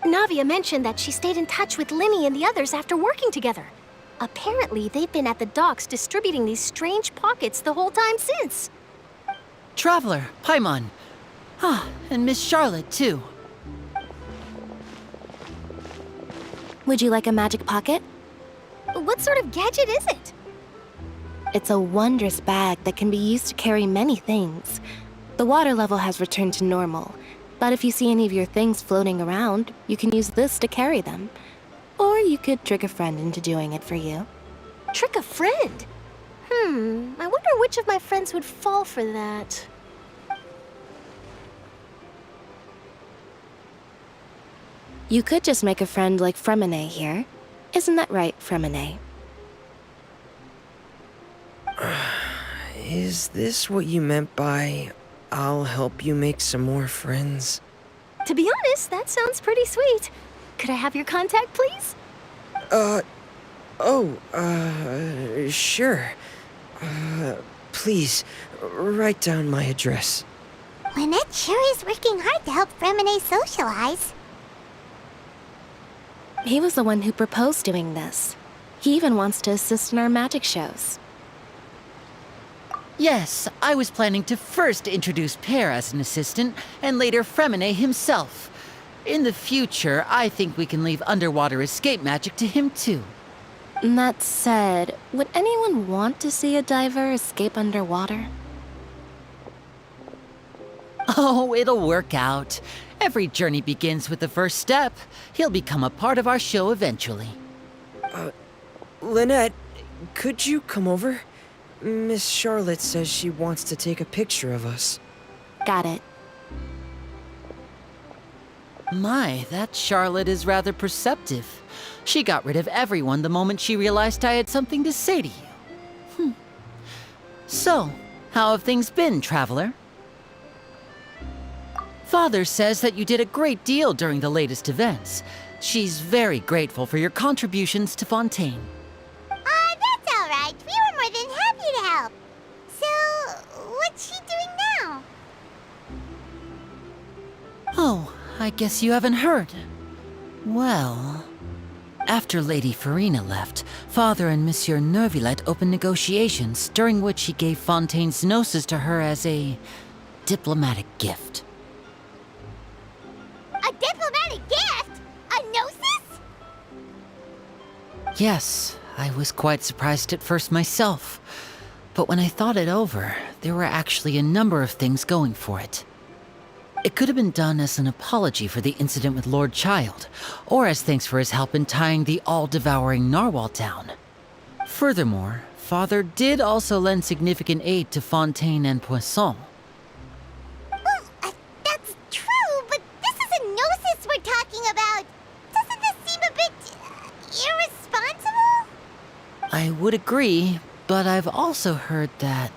Navia mentioned that she stayed in touch with Linny and the others after working together. Apparently, they've been at the docks distributing these strange pockets the whole time since. Traveler, Paimon. Ah, and Miss Charlotte, too. Would you like a magic pocket? What sort of gadget is it? It's a wondrous bag that can be used to carry many things. The water level has returned to normal, but if you see any of your things floating around, you can use this to carry them. Or you could trick a friend into doing it for you. Trick a friend? I wonder which of my friends would fall for that. You could just make a friend like Fremine here. Isn't that right, Fremine? Is this what you meant by, I'll help you make some more friends? To be honest, that sounds pretty sweet. Could I have your contact, please? Sure. Please, write down my address. Lynette sure is working hard to help Fremine socialize. He was the one who proposed doing this. He even wants to assist in our magic shows. Yes, I was planning to first introduce Pear as an assistant, and later Fremine himself. In the future, I think we can leave underwater escape magic to him too. That said, would anyone want to see a diver escape underwater? Oh, it'll work out. Every journey begins with the first step. He'll become a part of our show eventually. Lynette, could you come over? Miss Charlotte says she wants to take a picture of us. Got it. My, that Charlotte is rather perceptive. She got rid of everyone the moment she realized I had something to say to you. So, how have things been, Traveler? Father says that you did a great deal during the latest events. She's very grateful for your contributions to Fontaine. That's all right. We were more than happy to help. So, what's she doing now? Oh, I guess you haven't heard. Well, after Lady Farina left, Father and Monsieur Neuvillette opened negotiations, during which he gave Fontaine's gnosis to her as a diplomatic gift. A diplomatic gift? A gnosis? Yes, I was quite surprised at first myself. But when I thought it over, there were actually a number of things going for it. It could have been done as an apology for the incident with Lord Child, or as thanks for his help in tying the all-devouring narwhal down. Furthermore, Father did also lend significant aid to Fontaine and Poisson. Well, that's true, but this is a gnosis we're talking about. Doesn't this seem a bit irresponsible? I would agree, but I've also heard that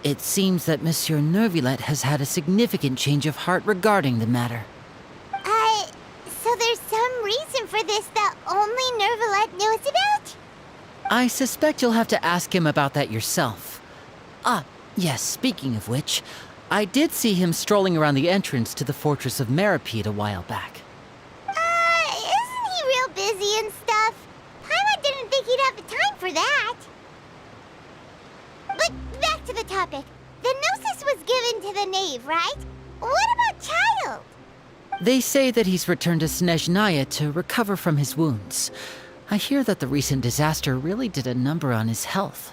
it seems that Monsieur Neuvillette has had a significant change of heart regarding the matter. So there's some reason for this that only Neuvillette knows about? I suspect you'll have to ask him about that yourself. Ah, yes, speaking of which, I did see him strolling around the entrance to the Fortress of Meripede a while back. Isn't he real busy and stuff? Paimon didn't think he'd have the time for that. But back to the topic. The gnosis was given to the knave, right? What about Child? They say that he's returned to Snezhnaya to recover from his wounds. I hear that the recent disaster really did a number on his health.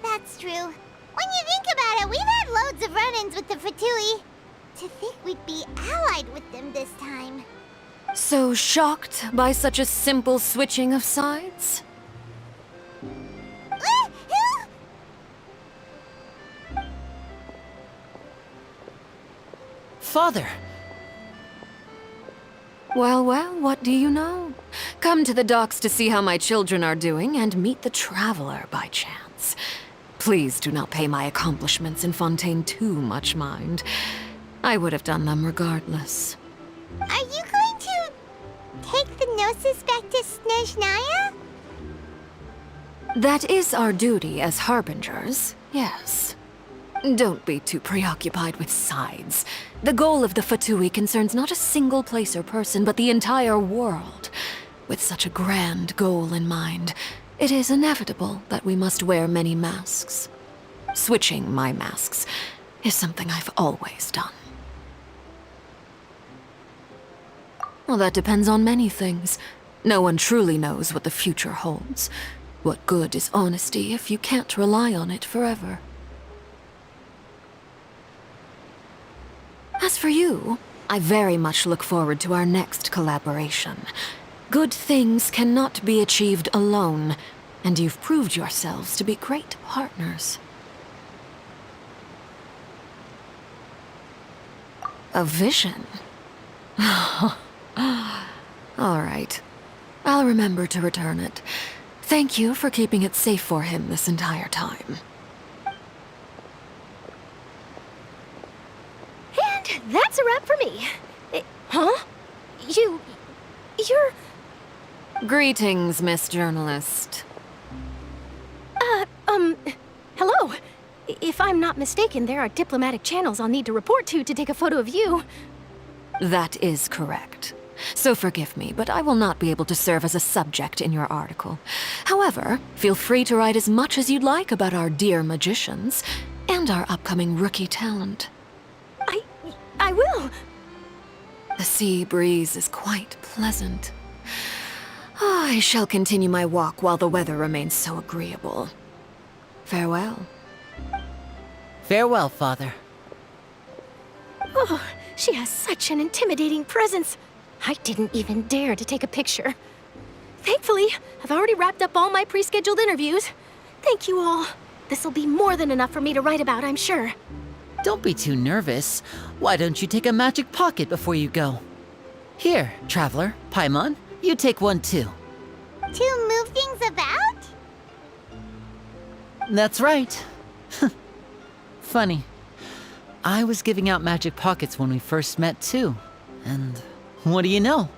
That's true. When you think about it, we've had loads of run-ins with the Fatui. To think we'd be allied with them this time. So shocked by such a simple switching of sides? Father! Well, what do you know? Come to the docks to see how my children are doing and meet the Traveler by chance. Please do not pay my accomplishments in Fontaine too much mind. I would have done them regardless. Are you going to take the gnosis back to Snezhnaya? That is our duty as harbingers, yes. Don't be too preoccupied with sides. The goal of the Fatui concerns not a single place or person, but the entire world. With such a grand goal in mind, it is inevitable that we must wear many masks. Switching my masks is something I've always done. Well, that depends on many things. No one truly knows what the future holds. What good is honesty if you can't rely on it forever? As for you, I very much look forward to our next collaboration. Good things cannot be achieved alone, and you've proved yourselves to be great partners. A vision? All right. I'll remember to return it. Thank you for keeping it safe for him this entire time. And that's a wrap for me. Huh? You're... Greetings, Miss Journalist. Hello. If I'm not mistaken, there are diplomatic channels I'll need to report to take a photo of you. That is correct. So forgive me, but I will not be able to serve as a subject in your article. However, feel free to write as much as you'd like about our dear magicians and our upcoming rookie talent. I will. The sea breeze is quite pleasant. I shall continue my walk while the weather remains so agreeable. Farewell. Farewell, Father. Oh, she has such an intimidating presence. I didn't even dare to take a picture. Thankfully, I've already wrapped up all my pre-scheduled interviews. Thank you all. This'll be more than enough for me to write about, I'm sure. Don't be too nervous. Why don't you take a magic pocket before you go? Here, Traveler, Paimon, you take one too. To move things about? That's right. Funny. I was giving out magic pockets when we first met too. And what do you know?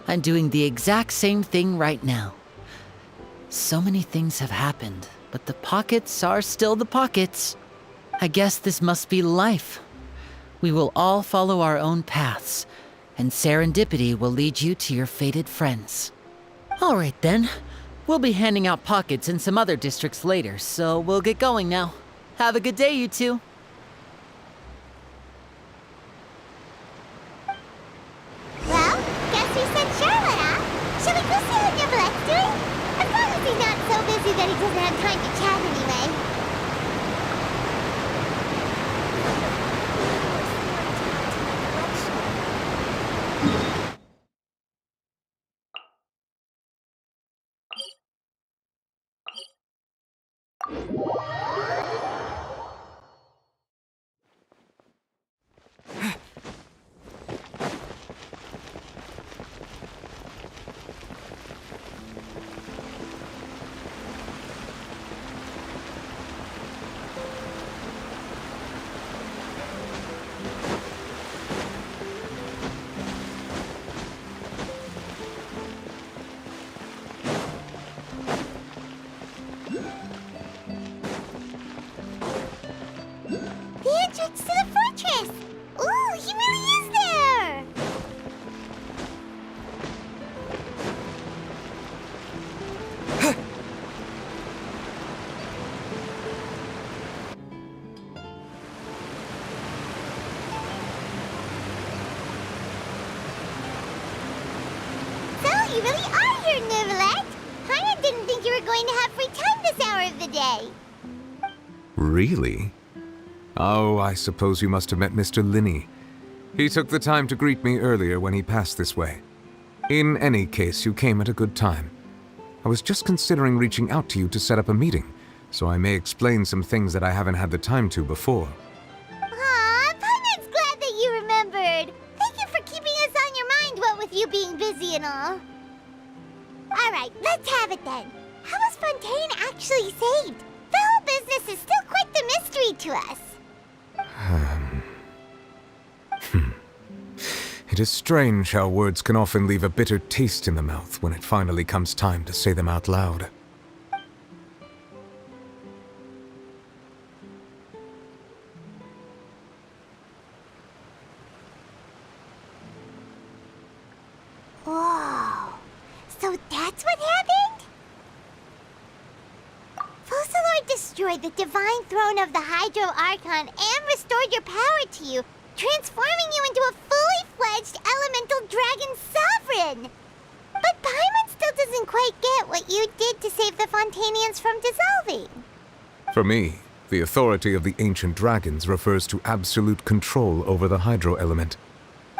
I'm doing the exact same thing right now. So many things have happened, but the pockets are still the pockets. I guess this must be life. We will all follow our own paths, and serendipity will lead you to your fated friends. All right then. We'll be handing out pockets in some other districts later, so we'll get going now. Have a good day, you two. Well, guess we sent Charlotte off. Shall we go see what Nicolette's doing? As long as he's not so busy that he doesn't have time to chat anyway. To the fortress! Ooh, he really is there! So, you really are here, Nicolette! I didn't think you were going to have free time this hour of the day. Really? Oh, I suppose you must have met Mr. Linney. He took the time to greet me earlier when he passed this way. In any case, you came at a good time. I was just considering reaching out to you to set up a meeting, so I may explain some things that I haven't had the time to before. Aw, Paimon's glad that you remembered. Thank you for keeping us on your mind, what with you being busy and all. Alright, let's have it then. How was Fontaine actually saved? The whole business is still quite the mystery to us. It is strange how words can often leave a bitter taste in the mouth when it finally comes time to say them out loud. Whoa. So that's what happened? Focalord destroyed the divine throne of the Hydro Archon and restored your power to you, transforming you into a fully fledged elemental dragon sovereign. But Paimon still doesn't quite get what you did to save the Fontaine For me, the authority of the ancient dragons refers to absolute control over the hydro element.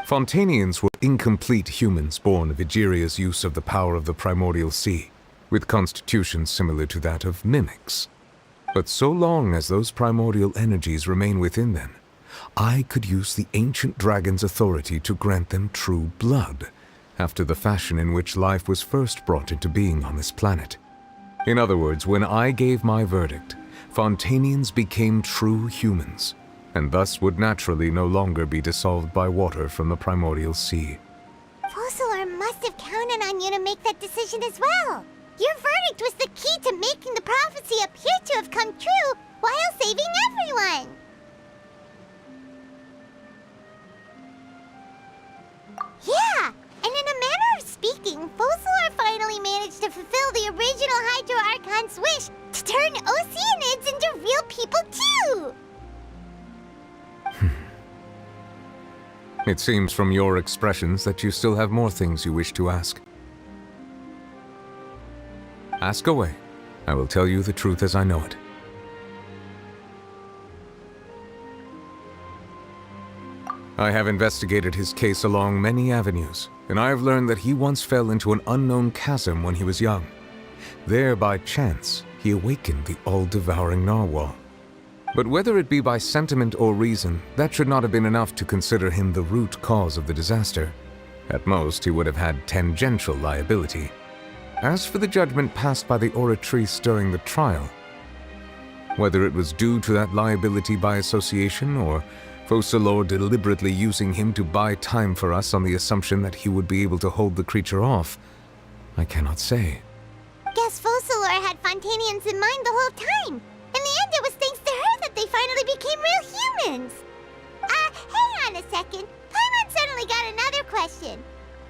Fontainians were incomplete humans born of Egeria's use of the power of the primordial sea, with constitutions similar to that of mimics. But so long as those primordial energies remain within them, I could use the ancient dragon's authority to grant them true blood, after the fashion in which life was first brought into being on this planet. In other words, when I gave my verdict, Fontainians became true humans, and thus would naturally no longer be dissolved by water from the primordial sea. Focalor must have counted on you to make that decision as well. Your verdict was the key to making the prophecy appear to have come true while saving everyone. Yeah, and in a manner of speaking, Focalor finally managed to fulfill the original Hydro Archon's wish to turn Oceanids into real people too! It seems from your expressions that you still have more things you wish to ask. Ask away. I will tell you the truth as I know it. I have investigated his case along many avenues, and I have learned that he once fell into an unknown chasm when he was young. There, by chance, he awakened the all-devouring narwhal. But whether it be by sentiment or reason, that should not have been enough to consider him the root cause of the disaster. At most, he would have had tangential liability. As for the judgment passed by the oratrice during the trial, whether it was due to that liability by association, or Focalor deliberately using him to buy time for us on the assumption that he would be able to hold the creature off, I cannot say. Guess Focalor had Fontainians in mind the whole time. In the end, it was thanks to her that they finally became real humans. Hang on a second. Paimon suddenly got another question.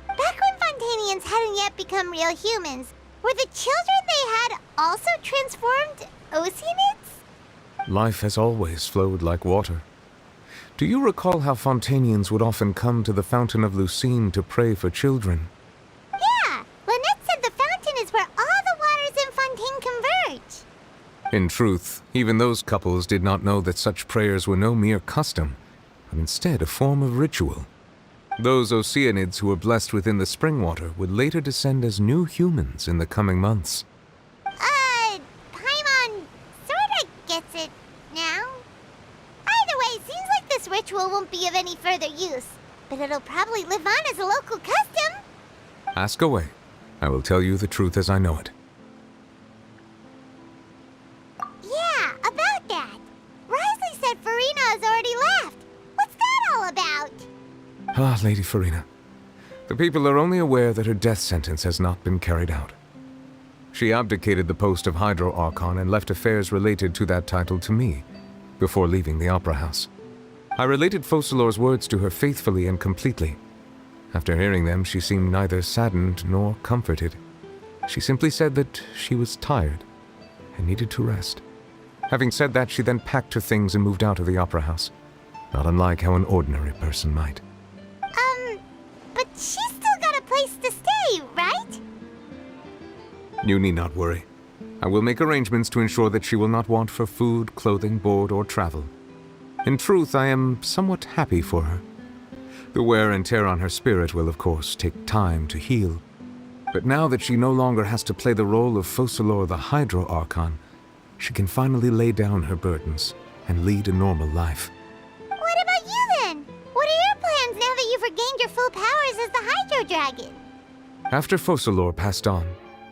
Back when Fontainians hadn't yet become real humans, were the children they had also transformed Oceanids? Life has always flowed like water. Do you recall how Fontainians would often come to the Fountain of Lucine to pray for children? Yeah, Lynette said the fountain is where all the waters in Fontaine converge. In truth, even those couples did not know that such prayers were no mere custom, but instead a form of ritual. Those Oceanids who were blessed within the spring water would later descend as new humans in the coming months. Paimon sorta gets it now. Either way, seems like this ritual won't be of any further use, but it'll probably live on as a local custom. Ask away. I will tell you the truth as I know it. Yeah, about that. Risley said Farina has already left. What's that all about? Ah, Lady Farina. The people are only aware that her death sentence has not been carried out. She abdicated the post of Hydro Archon and left affairs related to that title to me, before leaving the Opera House. I related Focalor's words to her faithfully and completely. After hearing them, she seemed neither saddened nor comforted. She simply said that she was tired and needed to rest. Having said that, she then packed her things and moved out of the Opera House, not unlike how an ordinary person might. But she's still got a place to stay, right? You need not worry. I will make arrangements to ensure that she will not want for food, clothing, board, or travel. In truth, I am somewhat happy for her. The wear and tear on her spirit will, of course, take time to heal. But now that she no longer has to play the role of Focalor the Hydro Archon, she can finally lay down her burdens and lead a normal life. What about you then? What are your plans now that you've regained your full powers as the Hydro Dragon? After Focalor passed on,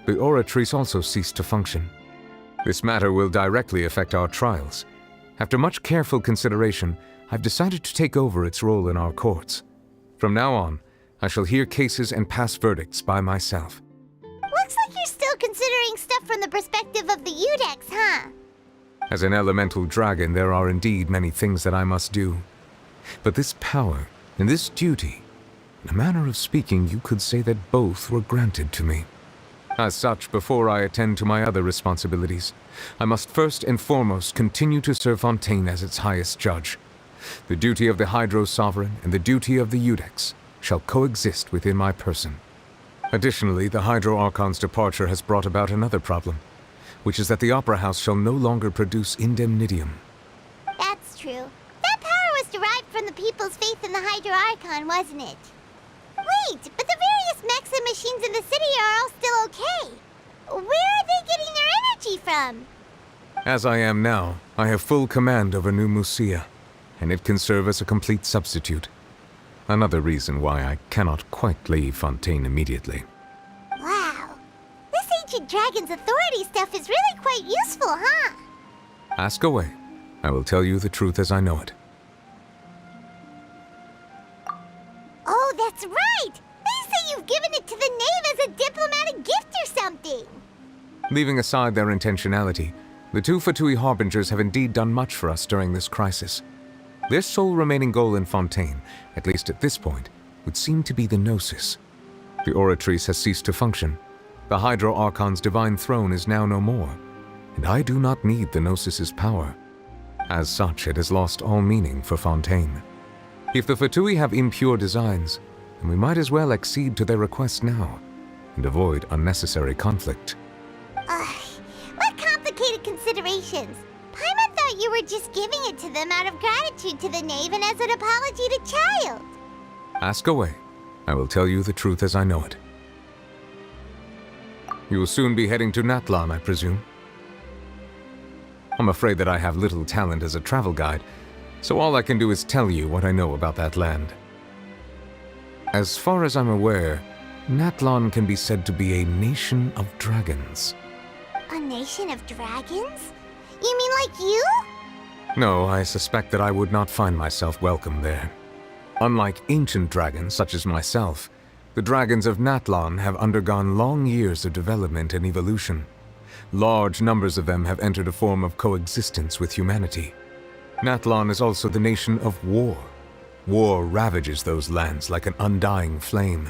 the Oratrice also ceased to function. This matter will directly affect our trials. After much careful consideration, I've decided to take over its role in our courts. From now on, I shall hear cases and pass verdicts by myself. Looks like you're still considering stuff from the perspective of the Udex, huh? As an elemental dragon, there are indeed many things that I must do. But this power and this duty, in a manner of speaking, you could say that both were granted to me. As such, before I attend to my other responsibilities, I must first and foremost continue to serve Fontaine as its highest judge. The duty of the Hydro Sovereign and the duty of the Udex shall coexist within my person. Additionally, the Hydro Archon's departure has brought about another problem. which is that the Opera House shall no longer produce indemnitium. That's true. That power was derived from the people's faith in the Hydro Archon, wasn't it? Wait, but the various mechs and machines in the city are all still okay. Where are they getting their energy from? As I am now, I have full command over New Musia, and it can serve as a complete substitute. Another reason why I cannot quite leave Fontaine immediately. Wow. This ancient dragon's authority stuff is really quite useful, huh? Ask away. I will tell you the truth as I know it. Oh, that's right! They say you've given it to the knave as a diplomatic gift or something! Leaving aside their intentionality, the two Fatui Harbingers have indeed done much for us during this crisis. Their sole remaining goal in Fontaine, at least at this point, would seem to be the Gnosis. The Oratrice has ceased to function. The Hydro Archon's divine throne is now no more, and I do not need the Gnosis's power. As such, it has lost all meaning for Fontaine. If the Fatui have impure designs, then we might as well accede to their request now, and avoid unnecessary conflict. What complicated considerations? Paimon thought you were just giving it to them out of gratitude to the knave and as an apology to Child. Ask away. I will tell you the truth as I know it. You will soon be heading to Natlan, I presume? I'm afraid that I have little talent as a travel guide, so all I can do is tell you what I know about that land. As far as I'm aware, Natlan can be said to be a nation of dragons. A nation of dragons? You mean like you? No, I suspect that I would not find myself welcome there. Unlike ancient dragons such as myself, the dragons of Natlan have undergone long years of development and evolution. Large numbers of them have entered a form of coexistence with humanity. Natlan is also the nation of war. War ravages those lands like an undying flame.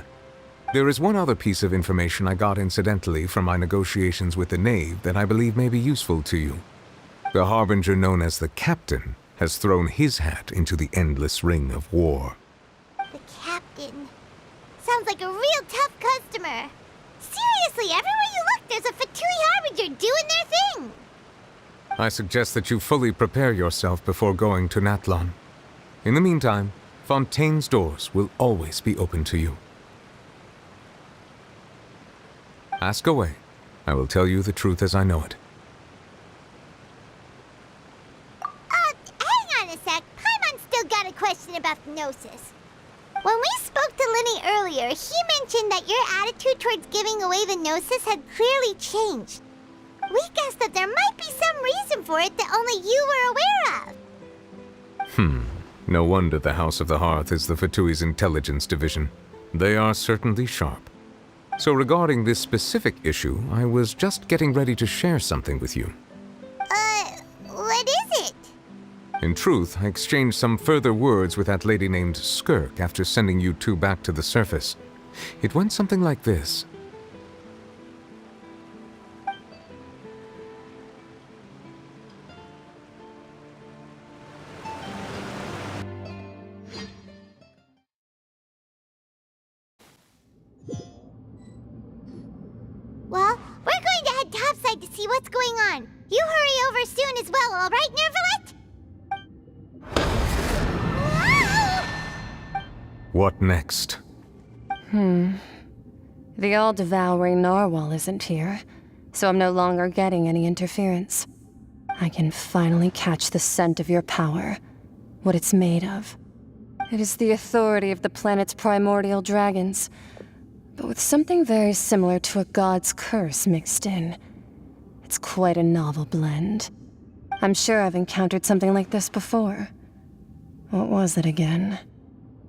There is one other piece of information I got incidentally from my negotiations with the knave that I believe may be useful to you. The harbinger known as the Captain has thrown his hat into the endless ring of war. The Captain. Sounds like a real tough customer. Seriously, everywhere you look, there's a Fatui Harbinger doing their thing. I suggest that you fully prepare yourself before going to Natlan. In the meantime, Fontaine's doors will always be open to you. Ask away. I will tell you the truth as I know it. Hang on a sec. Paimon's still got a question about the Gnosis. When we spoke to Linny earlier, he mentioned that your attitude towards giving away the Gnosis had clearly changed. We guessed that there might be some reason for it that only you were aware of. No wonder the House of the Hearth is the Fatui's intelligence division. They are certainly sharp. So regarding this specific issue, I was just getting ready to share something with you. What is it? In truth, I exchanged some further words with that lady named Skirk after sending you two back to the surface. It went something like this. Well, we're going to head topside to see what's going on. You hurry over soon as well, all right, Nervalet? What next? The all-devouring narwhal isn't here, so I'm no longer getting any interference. I can finally catch the scent of your power, what it's made of. It is the authority of the planet's primordial dragons, but with something very similar to a god's curse mixed in. It's quite a novel blend. I'm sure I've encountered something like this before. What was it again?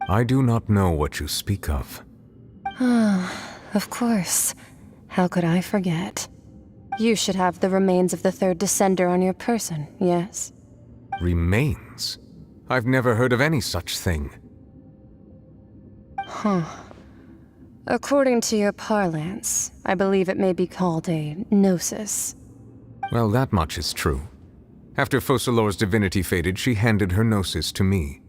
I do not know what you speak of. Of course. How could I forget? You should have the remains of the third descender on your person, yes? Remains? I've never heard of any such thing. According to your parlance, I believe it may be called a gnosis. Well, that much is true. After Focalor's divinity faded, she handed her gnosis to me.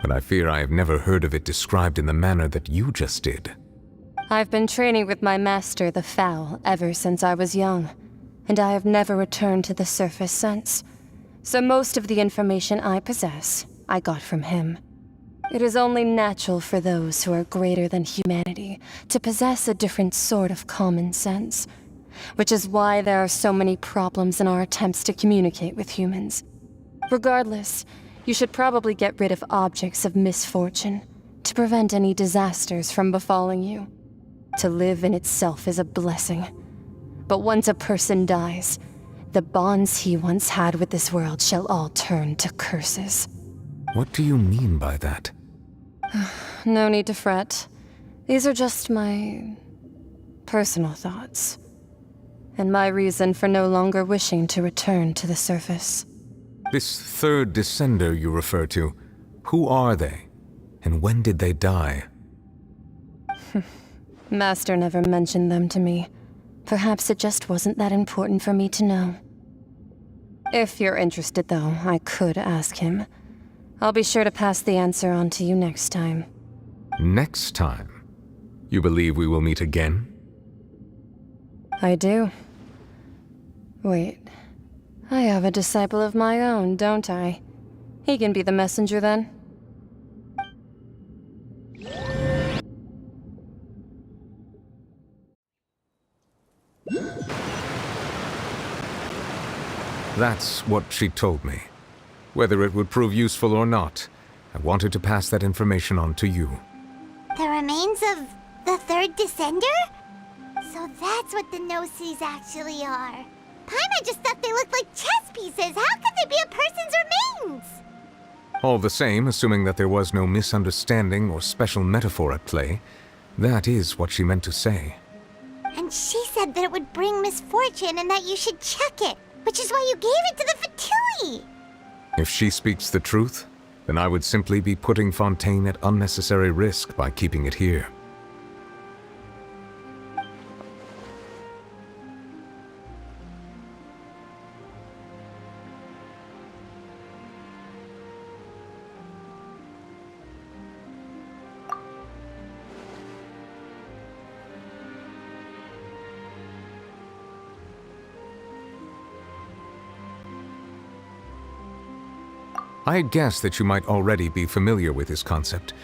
But I fear I have never heard of it described in the manner that you just did. I've been training with my master, the Foul, ever since I was young. and I have never returned to the surface since. So most of the information I possess, I got from him. It is only natural for those who are greater than humanity to possess a different sort of common sense, which is why there are so many problems in our attempts to communicate with humans. Regardless, you should probably get rid of objects of misfortune to prevent any disasters from befalling you. To live in itself is a blessing. But once a person dies, the bonds he once had with this world shall all turn to curses. What do you mean by that? No need to fret. These are just my personal thoughts, and my reason for no longer wishing to return to the surface. This third descender you refer to, who are they? And when did they die? Master never mentioned them to me. Perhaps it just wasn't that important for me to know. If you're interested, though, I could ask him. I'll be sure to pass the answer on to you next time. Next time? You believe we will meet again? I do. Wait. I have a disciple of my own, don't I? He can be the messenger then. That's what she told me. Whether it would prove useful or not, I wanted to pass that information on to you. The remains of the third descender? So that's what the Gnosis actually are. Paimon just thought they looked like chess pieces. How could they be a person's remains? All the same, assuming that there was no misunderstanding or special metaphor at play, that is what she meant to say. And she said that it would bring misfortune and that you should check it, which is why you gave it to the Fatui. If she speaks the truth, then I would simply be putting Fontaine at unnecessary risk by keeping it here. I had guessed that you might already be familiar with this concept,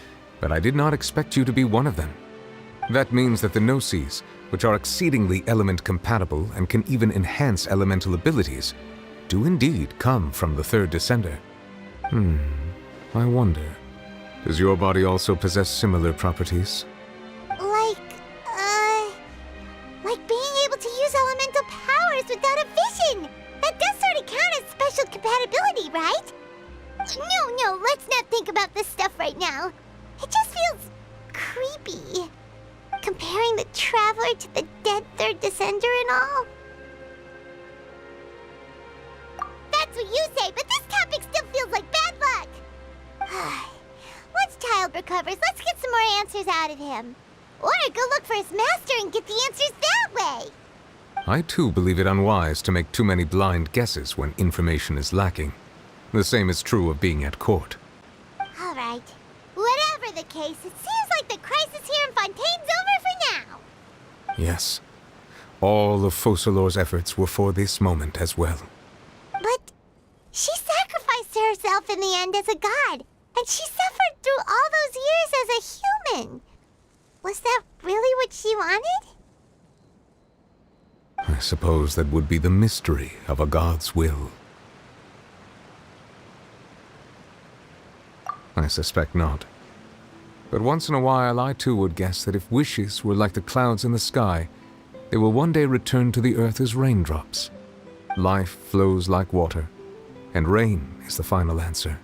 but I did not expect you to be one of them. That means that the Gnosis, which are exceedingly element-compatible and can even enhance elemental abilities, do indeed come from the third descender. I wonder, does your body also possess similar properties? Like being able to use elemental powers without a vision! That does sort of count as special compatibility, right? No, let's not think about this stuff right now. It just feels creepy. Comparing the Traveler to the dead third descender and all. That's what you say, but this topic still feels like bad luck. Once Child recovers, let's get some more answers out of him. Or go look for his master and get the answers that way. I too believe it unwise to make too many blind guesses when information is lacking. The same is true of being at court. All right. Whatever the case, it seems like the crisis here in Fontaine's over for now. Yes. All of Focalor's efforts were for this moment as well. But she sacrificed herself in the end as a god, and she suffered through all those years as a human. Was that really what she wanted? I suppose that would be the mystery of a god's will. I suspect not. But once in a while, I too would guess that if wishes were like the clouds in the sky, they will one day return to the earth as raindrops. Life flows like water, and rain is the final answer.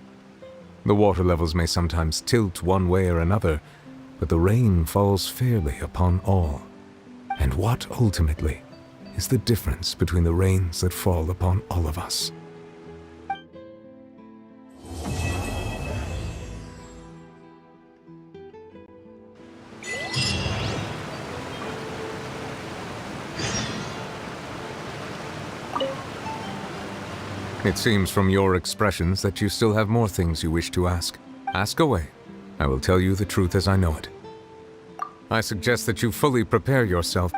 The water levels may sometimes tilt one way or another, but the rain falls fairly upon all. And what, ultimately, is the difference between the rains that fall upon all of us? It seems from your expressions that you still have more things you wish to ask. Ask away. I will tell you the truth as I know it. I suggest that you fully prepare yourself